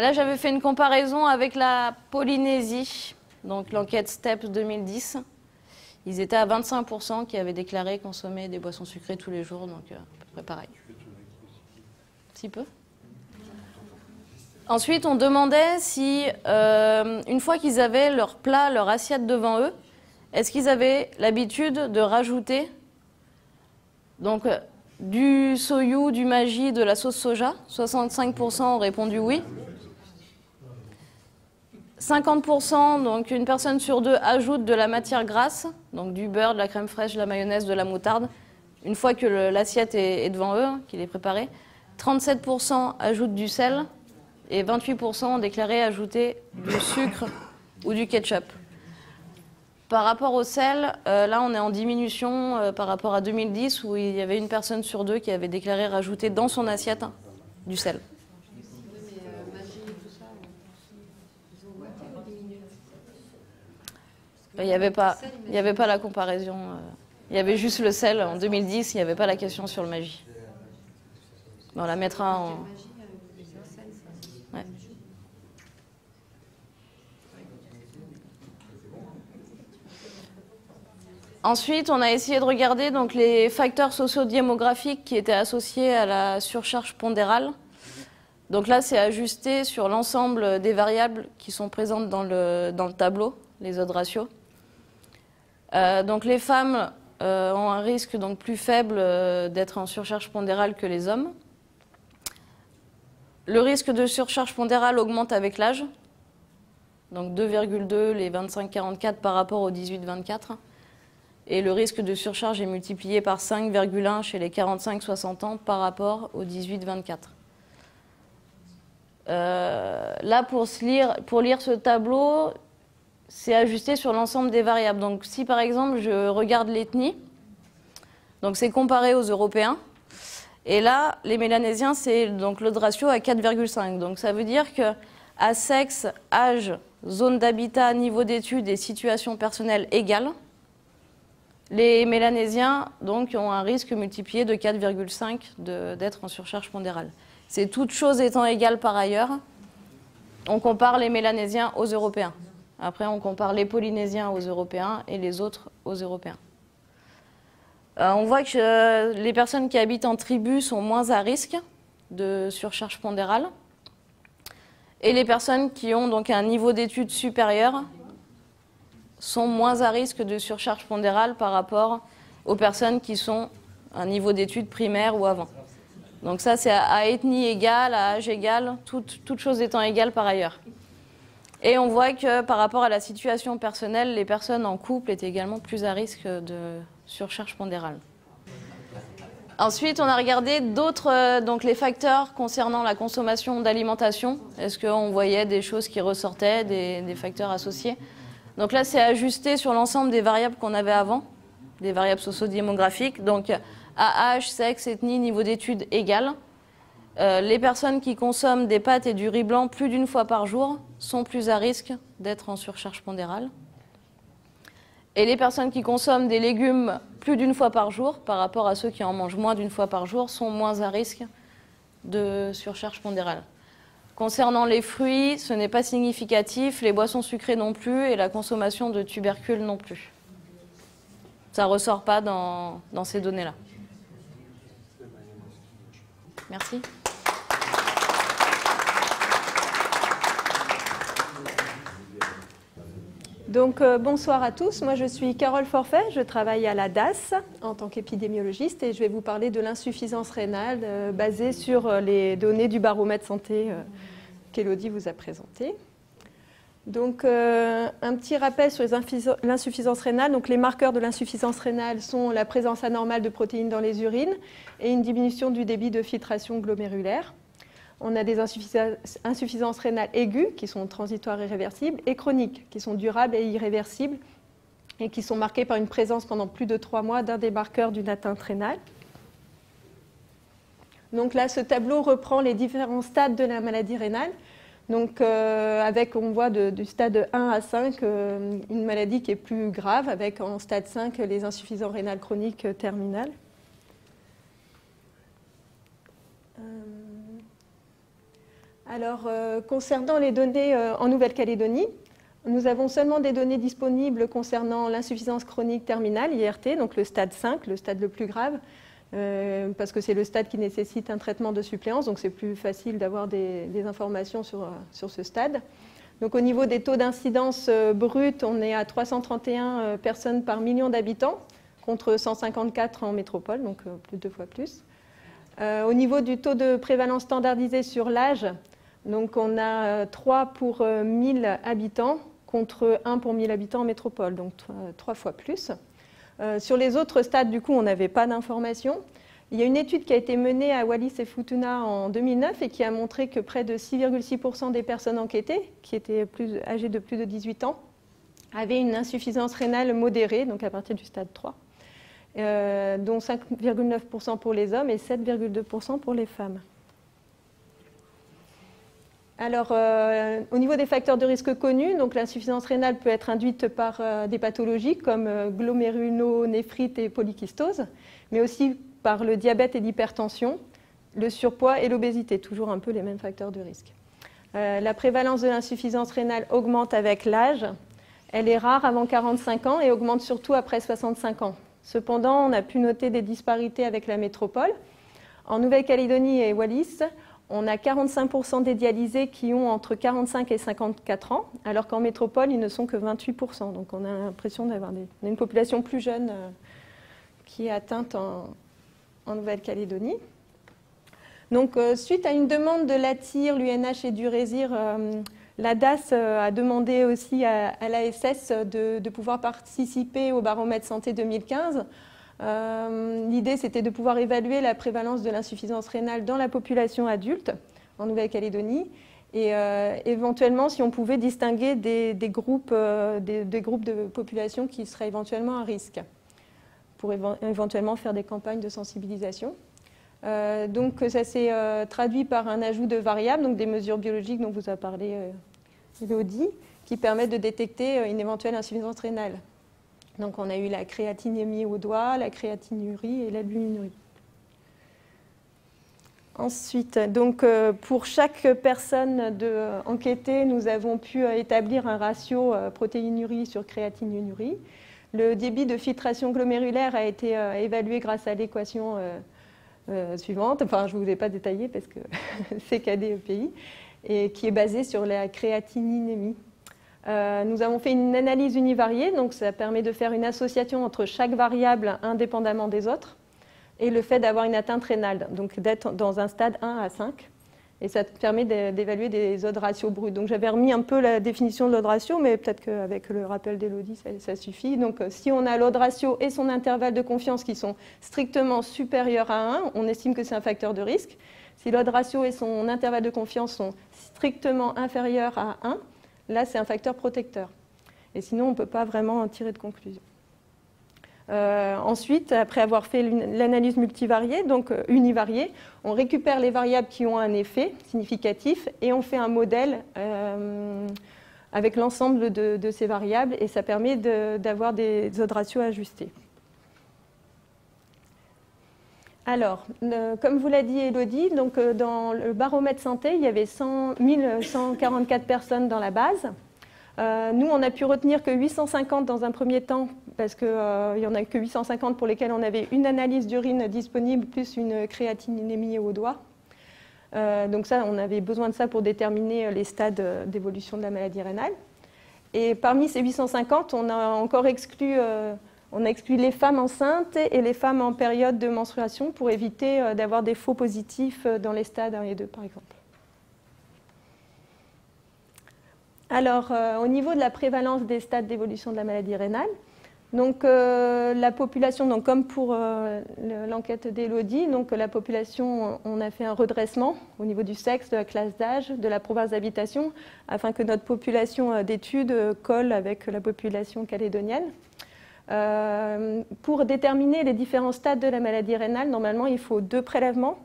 là, j'avais fait une comparaison avec la Polynésie, donc l'enquête STEP 2010. Ils étaient à 25% qui avaient déclaré consommer des boissons sucrées tous les jours, donc à peu près pareil. Un petit peu. Ensuite, on demandait si, une fois qu'ils avaient leur plat, leur assiette devant eux, est-ce qu'ils avaient l'habitude de rajouter donc, du soyou, du Maggi, de la sauce soja. 65% ont répondu oui. 50%, donc une personne sur deux, ajoute de la matière grasse, donc du beurre, de la crème fraîche, de la mayonnaise, de la moutarde, une fois que l'assiette est devant eux, qu'il est préparé. 37% ajoutent du sel et 28% ont déclaré ajouter du sucre ou du ketchup. Par rapport au sel, là on est en diminution par rapport à 2010 où il y avait une personne sur deux qui avait déclaré rajouter dans son assiette du sel. Il n'y avait pas la comparaison. Il y avait juste le sel. En 2010, il n'y avait pas la question sur le Maggi. On la mettra en... Ouais. Ensuite, on a essayé de regarder donc, les facteurs sociodémographiques qui étaient associés à la surcharge pondérale. Donc là, c'est ajusté sur l'ensemble des variables qui sont présentes dans le tableau, les odds ratios. Donc les femmes ont un risque donc, plus faible d'être en surcharge pondérale que les hommes. Le risque de surcharge pondérale augmente avec l'âge, donc 2,2 les 25-44 par rapport aux 18-24. Et le risque de surcharge est multiplié par 5,1 chez les 45-60 ans par rapport aux 18-24. Là, pour lire ce tableau, c'est ajusté sur l'ensemble des variables. Donc si par exemple je regarde l'ethnie, donc c'est comparé aux Européens, et là les Mélanésiens c'est donc l'odd ratio à 4,5. Donc ça veut dire que à sexe, âge, zone d'habitat, niveau d'études et situation personnelle égale, les Mélanésiens donc ont un risque multiplié de 4,5 d'être en surcharge pondérale. C'est toutes choses étant égales par ailleurs, on compare les Mélanésiens aux Européens. Après, on compare les Polynésiens aux Européens et les autres aux Européens. On voit que les personnes qui habitent en tribu sont moins à risque de surcharge pondérale. Et les personnes qui ont donc un niveau d'études supérieur sont moins à risque de surcharge pondérale par rapport aux personnes qui sont à un niveau d'études primaire ou avant. Donc ça, c'est à ethnie égale, à âge égal, toutes choses étant égales par ailleurs. Et on voit que par rapport à la situation personnelle, les personnes en couple étaient également plus à risque de surcharge pondérale. Ensuite, on a regardé d'autres, donc les facteurs concernant la consommation d'alimentation. Est-ce qu'on voyait des choses qui ressortaient, des facteurs associés? Donc là, c'est ajusté sur l'ensemble des variables qu'on avait avant, des variables sociodémographiques. Donc à âge, sexe, ethnie, niveau d'études égal. Les personnes qui consomment des pâtes et du riz blanc plus d'une fois par jour sont plus à risque d'être en surcharge pondérale. Et les personnes qui consomment des légumes plus d'une fois par jour, par rapport à ceux qui en mangent moins d'une fois par jour, sont moins à risque de surcharge pondérale. Concernant les fruits, ce n'est pas significatif, les boissons sucrées non plus et la consommation de tubercules non plus. Ça ne ressort pas dans ces données-là. Merci. Donc, bonsoir à tous. Moi, je suis Carole Forfait. Je travaille à la DAS en tant qu'épidémiologiste et je vais vous parler de l'insuffisance rénale basée sur les données du baromètre santé qu'Élodie vous a présenté. Donc, un petit rappel sur l'insuffisance rénale. Donc, les marqueurs de l'insuffisance rénale sont la présence anormale de protéines dans les urines et une diminution du débit de filtration glomérulaire. On a des insuffisances rénales aiguës, qui sont transitoires et réversibles, et chroniques, qui sont durables et irréversibles, et qui sont marquées par une présence pendant plus de 3 mois d'un des marqueurs d'une atteinte rénale. Donc là, ce tableau reprend les différents stades de la maladie rénale. Donc, on voit du stade 1 à 5 une maladie qui est plus grave, avec en stade 5 les insuffisances rénales chroniques terminales. Alors, concernant les données en Nouvelle-Calédonie, nous avons seulement des données disponibles concernant l'insuffisance chronique terminale, IRT, donc le stade 5, le stade le plus grave, parce que c'est le stade qui nécessite un traitement de suppléance, donc c'est plus facile d'avoir des informations sur ce stade. Donc au niveau des taux d'incidence brut, on est à 331 personnes par million d'habitants, contre 154 en métropole, donc plus de 2 fois plus. Au niveau du taux de prévalence standardisé sur l'âge, donc on a 3 pour 1000 habitants, contre 1 pour 1000 habitants en métropole, donc 3 fois plus. Sur les autres stades, du coup, on n'avait pas d'informations. Il y a une étude qui a été menée à Wallis et Futuna en 2009 et qui a montré que près de 6,6% des personnes enquêtées, qui étaient âgées de plus de 18 ans, avaient une insuffisance rénale modérée, donc à partir du stade 3, dont 5,9% pour les hommes et 7,2% pour les femmes. Alors, au niveau des facteurs de risque connus, donc l'insuffisance rénale peut être induite par des pathologies comme glomérulonéphrite et polykystose, mais aussi par le diabète et l'hypertension, le surpoids et l'obésité, toujours un peu les mêmes facteurs de risque. La prévalence de l'insuffisance rénale augmente avec l'âge. Elle est rare avant 45 ans et augmente surtout après 65 ans. Cependant, on a pu noter des disparités avec la métropole. En Nouvelle-Calédonie et Wallis, on a 45% des dialysés qui ont entre 45 et 54 ans, alors qu'en métropole, ils ne sont que 28%. Donc on a l'impression d'avoir une population plus jeune qui est atteinte en Nouvelle-Calédonie. Donc suite à une demande de l'ATIR, l'UNH et du RESIR, la DAS a demandé aussi à l'ASS de pouvoir participer au baromètre santé 2015. L'idée, c'était de pouvoir évaluer la prévalence de l'insuffisance rénale dans la population adulte en Nouvelle-Calédonie et éventuellement, si on pouvait distinguer des groupes de population qui seraient éventuellement à risque pour éventuellement faire des campagnes de sensibilisation. Donc, ça s'est traduit par un ajout de variables, donc des mesures biologiques dont vous a parlé Elodie, qui permettent de détecter une éventuelle insuffisance rénale. Donc on a eu la créatinémie au doigt, la créatinurie et l'albuminurie. Ensuite, donc, pour chaque personne enquêtée, nous avons pu établir un ratio protéinurie sur créatinurie. Le débit de filtration glomérulaire a été évalué grâce à l'équation suivante, enfin je ne vous ai pas détaillé parce que c'est KDEPI, et qui est basée sur la créatininémie. Nous avons fait une analyse univariée, donc ça permet de faire une association entre chaque variable indépendamment des autres et le fait d'avoir une atteinte rénale, donc d'être dans un stade 1 à 5. Et ça permet d'évaluer des odds ratios bruts. Donc j'avais remis un peu la définition de l'odd ratio, mais peut-être qu'avec le rappel d'Elodie, ça suffit. Donc si on a l'odd ratio et son intervalle de confiance qui sont strictement supérieurs à 1, on estime que c'est un facteur de risque. Si l'odd ratio et son intervalle de confiance sont strictement inférieurs à 1, là, c'est un facteur protecteur. Et sinon, on ne peut pas vraiment en tirer de conclusion. Ensuite, après avoir fait l'analyse multivariée, donc univariée, on récupère les variables qui ont un effet significatif et on fait un modèle avec l'ensemble de ces variables et ça permet d'avoir des odds ratios ajustés. Alors, comme vous l'a dit Elodie, donc, dans le baromètre santé, il y avait 1144 personnes dans la base. Nous, on a pu retenir que 850 dans un premier temps, parce qu'il n'y en a que 850 pour lesquels on avait une analyse d'urine disponible, plus une créatinémie au doigt. Donc ça, on avait besoin de ça pour déterminer les stades d'évolution de la maladie rénale. Et parmi ces 850, on a encore exclu... on a exclu les femmes enceintes et les femmes en période de menstruation pour éviter d'avoir des faux positifs dans les stades 1 et 2, par exemple. Alors, au niveau de la prévalence des stades d'évolution de la maladie rénale, Donc la population, donc, comme pour l'enquête d'Élodie, donc la population, on a fait un redressement au niveau du sexe, de la classe d'âge, de la province d'habitation, afin que notre population d'études colle avec la population calédonienne. Pour déterminer les différents stades de la maladie rénale, normalement il faut 2 prélèvements,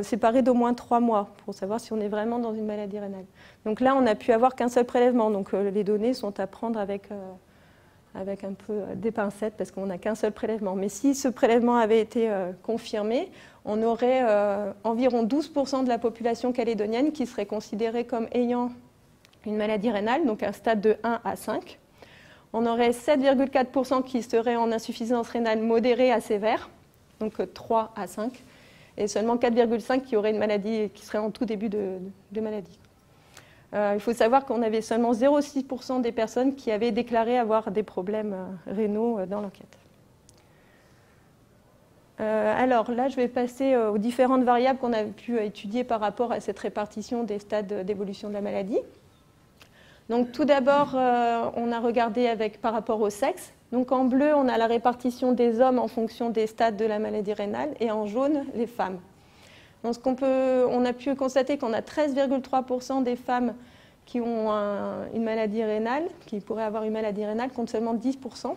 séparés d'au moins 3 mois, pour savoir si on est vraiment dans une maladie rénale. Donc là, on n'a pu avoir qu'un seul prélèvement, donc les données sont à prendre avec un peu des pincettes, parce qu'on n'a qu'un seul prélèvement. Mais si ce prélèvement avait été confirmé, on aurait environ 12% de la population calédonienne qui serait considérée comme ayant une maladie rénale, donc un stade de 1 à 5. On aurait 7,4% qui seraient en insuffisance rénale modérée à sévère, donc 3 à 5, et seulement 4,5% qui auraient une maladie qui serait en tout début de maladie. Il faut savoir qu'on avait seulement 0,6% des personnes qui avaient déclaré avoir des problèmes rénaux dans l'enquête. Alors là, je vais passer aux différentes variables qu'on a pu étudier par rapport à cette répartition des stades d'évolution de la maladie. Donc tout d'abord, on a regardé par rapport au sexe. Donc en bleu, on a la répartition des hommes en fonction des stades de la maladie rénale, et en jaune, les femmes. Donc on a pu constater qu'on a 13,3% des femmes qui ont une maladie rénale, qui pourraient avoir une maladie rénale, contre seulement 10%.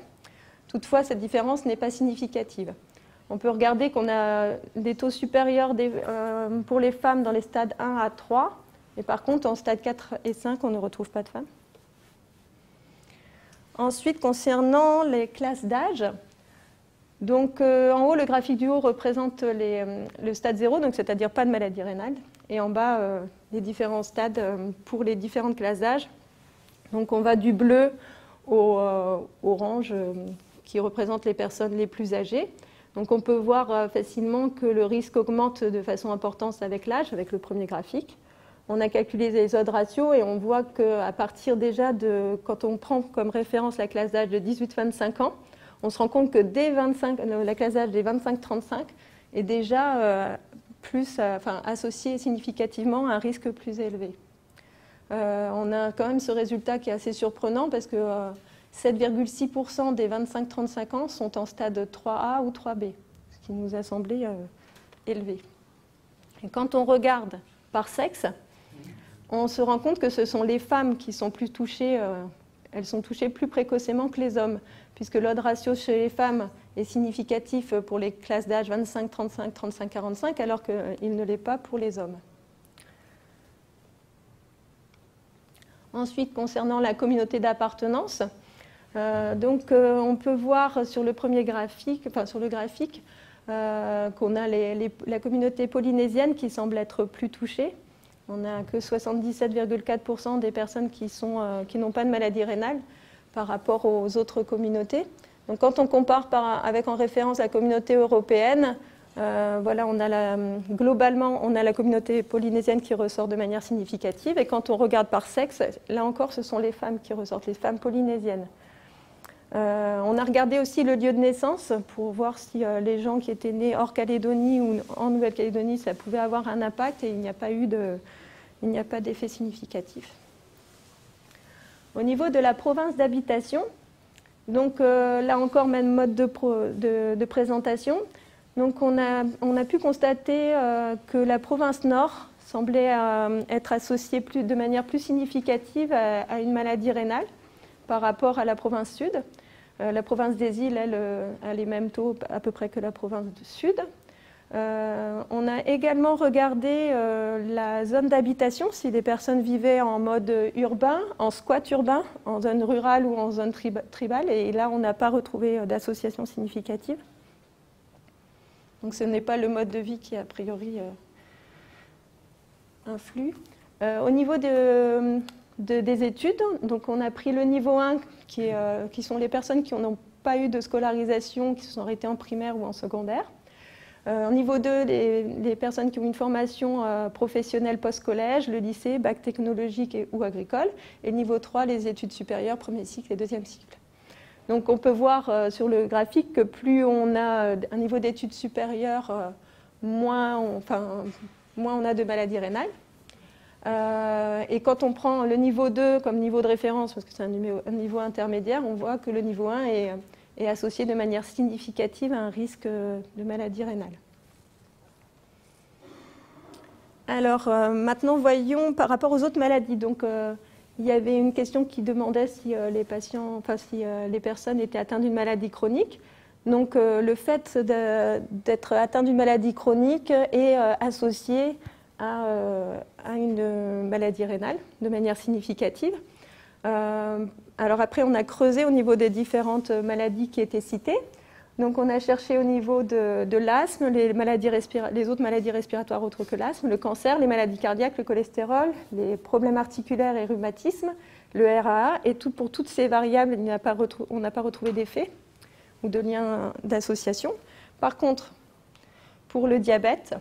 Toutefois, cette différence n'est pas significative. On peut regarder qu'on a des taux supérieurs pour les femmes dans les stades 1 à 3, et par contre, en stade 4 et 5, on ne retrouve pas de femmes. Ensuite, concernant les classes d'âge, donc en haut, le graphique du haut représente le stade 0, donc c'est-à-dire pas de maladie rénale, et en bas, les différents stades pour les différentes classes d'âge. Donc on va du bleu au orange, qui représente les personnes les plus âgées. Donc on peut voir facilement que le risque augmente de façon importante avec l'âge, avec le premier graphique. On a calculé les odds ratios et on voit qu'à partir déjà quand on prend comme référence la classe d'âge de 18-25 ans, on se rend compte que dès la classe d'âge des 25-35 est déjà associée significativement à un risque plus élevé. On a quand même ce résultat qui est assez surprenant parce que 7,6% des 25-35 ans sont en stade 3A ou 3B, ce qui nous a semblé élevé. Et quand on regarde par sexe, on se rend compte que ce sont les femmes qui sont plus touchées, elles sont touchées plus précocement que les hommes, puisque l'odd ratio chez les femmes est significatif pour les classes d'âge 25-35, 35-45, alors qu'il ne l'est pas pour les hommes. Ensuite, concernant la communauté d'appartenance, on peut voir sur le premier graphique, qu'on a la communauté polynésienne qui semble être plus touchée. On n'a que 77,4% des personnes qui n'ont pas de maladie rénale par rapport aux autres communautés. Donc, quand on compare avec en référence la communauté européenne, globalement, on a la communauté polynésienne qui ressort de manière significative. Et quand on regarde par sexe, là encore, ce sont les femmes qui ressortent, les femmes polynésiennes. On a regardé aussi le lieu de naissance pour voir si les gens qui étaient nés hors Calédonie ou en Nouvelle-Calédonie, ça pouvait avoir un impact, et il n'y a pas d'effet significatif. Au niveau de la province d'habitation, donc là encore, même mode de présentation. Donc on a pu constater que la province nord semblait être associée de manière plus significative à une maladie rénale par rapport à la province sud. La province des îles, elle a les mêmes taux à peu près que la province du sud. On a également regardé la zone d'habitation, si les personnes vivaient en mode urbain, en squat urbain, en zone rurale ou en zone tribale, et là on n'a pas retrouvé d'association significative. Donc ce n'est pas le mode de vie qui a priori influe. Au niveau des études, donc on a pris le niveau 1 qui sont les personnes qui n'ont pas eu de scolarisation, qui se sont arrêtées en primaire ou en secondaire. Au niveau 2, les personnes qui ont une formation professionnelle post-collège, le lycée, bac technologique ou agricole. Et niveau 3, les études supérieures, premier cycle et deuxième cycle. Donc on peut voir sur le graphique que plus on a un niveau d'études supérieures, moins on a de maladies rénales. Et quand on prend le niveau 2 comme niveau de référence, parce que c'est un niveau intermédiaire, on voit que le niveau 1 est associé de manière significative à un risque de maladie rénale. Alors maintenant, voyons par rapport aux autres maladies. Donc, il y avait une question qui demandait si les personnes étaient atteintes d'une maladie chronique. Donc, le fait d'être atteint d'une maladie chronique est associé à une maladie rénale de manière significative. Alors après, on a creusé au niveau des différentes maladies qui étaient citées. Donc on a cherché au niveau de l'asthme, les autres maladies respiratoires autres que l'asthme, le cancer, les maladies cardiaques, le cholestérol, les problèmes articulaires et rhumatisme, le RAA, et pour toutes ces variables, on n'a pas retrouvé d'effet ou de lien d'association. Par contre, pour le diabète,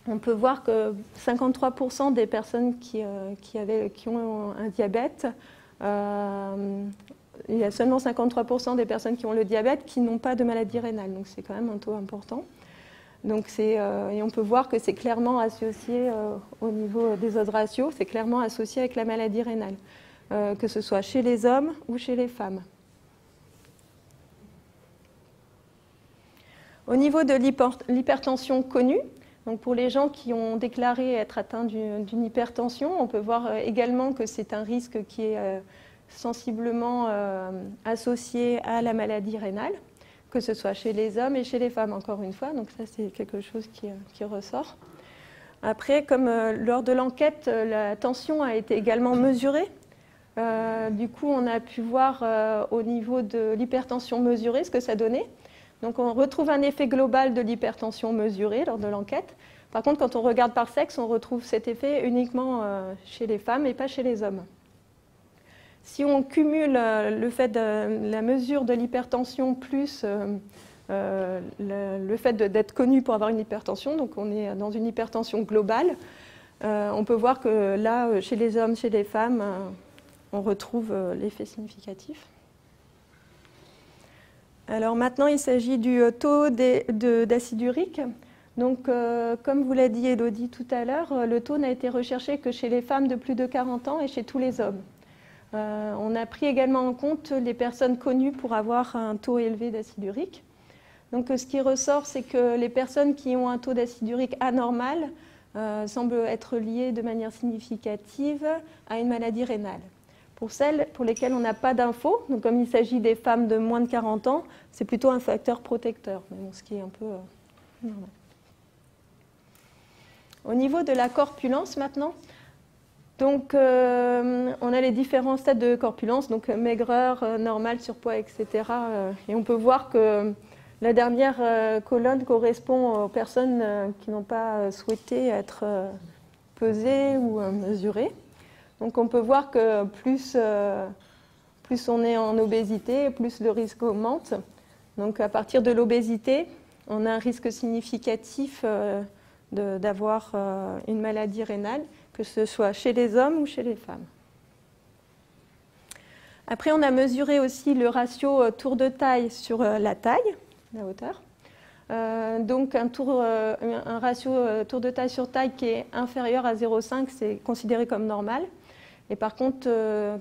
on peut voir que 53% des personnes qui ont un diabète, il y a seulement 53% des personnes qui ont le diabète qui n'ont pas de maladie rénale. Donc c'est quand même un taux important. Donc et on peut voir que c'est clairement associé au niveau des odds ratios, c'est clairement associé avec la maladie rénale, que ce soit chez les hommes ou chez les femmes. Au niveau de l'hypertension connue, donc pour les gens qui ont déclaré être atteints d'une hypertension, on peut voir également que c'est un risque qui est sensiblement associé à la maladie rénale, que ce soit chez les hommes et chez les femmes, encore une fois. Donc ça, c'est quelque chose qui ressort. Après, comme lors de l'enquête, la tension a été également mesurée. Du coup, on a pu voir au niveau de l'hypertension mesurée ce que ça donnait. Donc on retrouve un effet global de l'hypertension mesurée lors de l'enquête. Par contre, quand on regarde par sexe, on retrouve cet effet uniquement chez les femmes et pas chez les hommes. Si on cumule le fait de la mesure de l'hypertension plus le fait d'être connu pour avoir une hypertension, donc on est dans une hypertension globale, on peut voir que là, chez les hommes, chez les femmes, on retrouve l'effet significatif. Alors maintenant, il s'agit du taux d'acide urique. Donc, comme vous l'a dit Elodie tout à l'heure, le taux n'a été recherché que chez les femmes de plus de 40 ans et chez tous les hommes. On a pris également en compte les personnes connues pour avoir un taux élevé d'acide urique. Donc, ce qui ressort, c'est que les personnes qui ont un taux d'acide urique anormal semblent être liées de manière significative à une maladie rénale. Pour celles pour lesquelles on n'a pas d'infos, donc comme il s'agit des femmes de moins de 40 ans, c'est plutôt un facteur protecteur, mais bon, ce qui est un peu normal. Au niveau de la corpulence maintenant, donc, on a les différents stades de corpulence, donc maigreur, normal, surpoids, etc. Et on peut voir que la dernière colonne correspond aux personnes qui n'ont pas souhaité être pesées ou mesurées. Donc on peut voir que plus on est en obésité, plus le risque augmente. Donc à partir de l'obésité, on a un risque significatif d'avoir une maladie rénale, que ce soit chez les hommes ou chez les femmes. Après, on a mesuré aussi le ratio tour de taille sur la taille, la hauteur. Donc un ratio tour de taille sur taille qui est inférieur à 0,5, c'est considéré comme normal. Et par contre,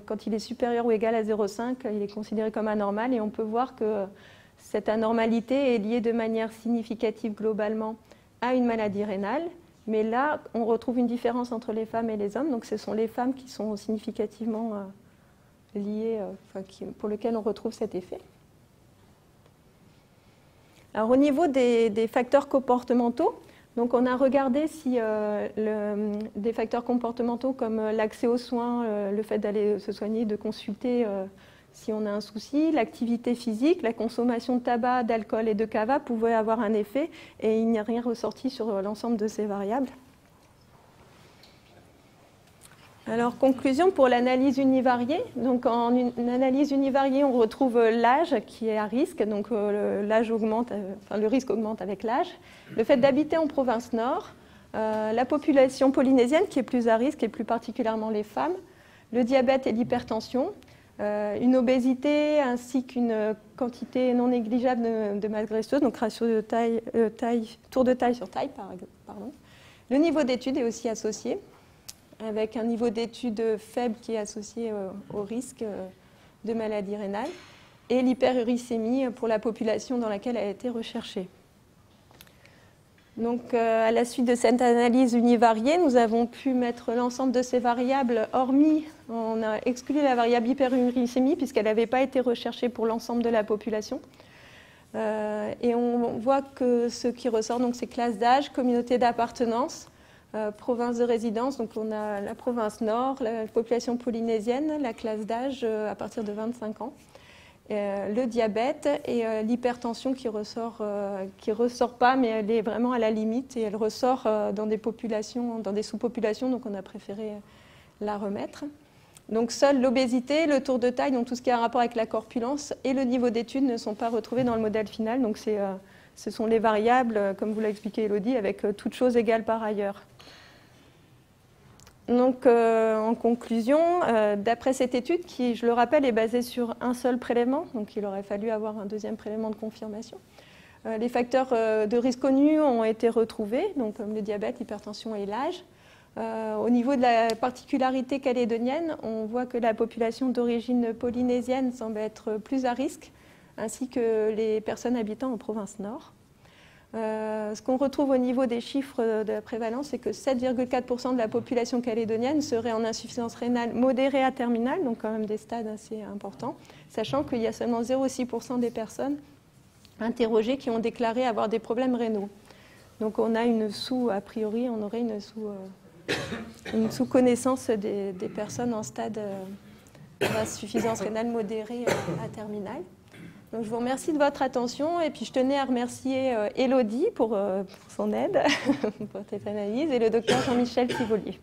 quand il est supérieur ou égal à 0,5, il est considéré comme anormal. Et on peut voir que cette anormalité est liée de manière significative globalement à une maladie rénale. Mais là, on retrouve une différence entre les femmes et les hommes. Donc ce sont les femmes qui sont significativement liées, pour lesquelles on retrouve cet effet. Alors au niveau des facteurs comportementaux, donc on a regardé si des facteurs comportementaux comme l'accès aux soins, le fait d'aller se soigner, de consulter si on a un souci, l'activité physique, la consommation de tabac, d'alcool et de cava pouvaient avoir un effet, et il n'y a rien ressorti sur l'ensemble de ces variables. Alors, conclusion pour l'analyse univariée. Donc, en une analyse univariée, on retrouve l'âge qui est à risque. Donc, l'âge augmente, le risque augmente avec l'âge. Le fait d'habiter en province nord, la population polynésienne qui est plus à risque et plus particulièrement les femmes, le diabète et l'hypertension, une obésité ainsi qu'une quantité non négligeable de masse graisseuse, donc ratio de tour de taille sur taille, pardon. Le niveau d'études est aussi associé avec un niveau d'étude faible qui est associé au risque de maladie rénale, et l'hyperuricémie pour la population dans laquelle elle a été recherchée. Donc, à la suite de cette analyse univariée, nous avons pu mettre l'ensemble de ces variables, hormis, on a exclu la variable hyperuricémie puisqu'elle n'avait pas été recherchée pour l'ensemble de la population. Et on voit que ce qui ressort, donc, c'est classe d'âge, communauté d'appartenance, province de résidence. Donc, on a la province nord, la population polynésienne, la classe d'âge à partir de 25 ans. Le diabète et l'hypertension qui ressort pas, mais elle est vraiment à la limite et elle ressort dans des populations, dans des sous-populations, donc on a préféré la remettre. Donc seule l'obésité, le tour de taille, donc tout ce qui a un rapport avec la corpulence et le niveau d'études ne sont pas retrouvés dans le modèle final. Donc ce sont les variables, comme vous l'a expliqué Elodie, avec toutes choses égales par ailleurs. Donc, en conclusion, d'après cette étude, qui, je le rappelle, est basée sur un seul prélèvement, donc il aurait fallu avoir un deuxième prélèvement de confirmation, les facteurs de risque connus ont été retrouvés, donc comme le diabète, l'hypertension et l'âge. Au niveau de la particularité calédonienne, on voit que la population d'origine polynésienne semble être plus à risque, ainsi que les personnes habitant en province nord. Ce qu'on retrouve au niveau des chiffres de la prévalence, c'est que 7,4% de la population calédonienne serait en insuffisance rénale modérée à terminale, donc quand même des stades assez importants, sachant qu'il y a seulement 0,6% des personnes interrogées qui ont déclaré avoir des problèmes rénaux. Donc on a a priori, on aurait une sous-connaissance des personnes en stade d'insuffisance rénale modérée à terminale. Donc, je vous remercie de votre attention et puis je tenais à remercier Elodie pour son aide pour cette analyse et le docteur Jean-Michel Tivolier.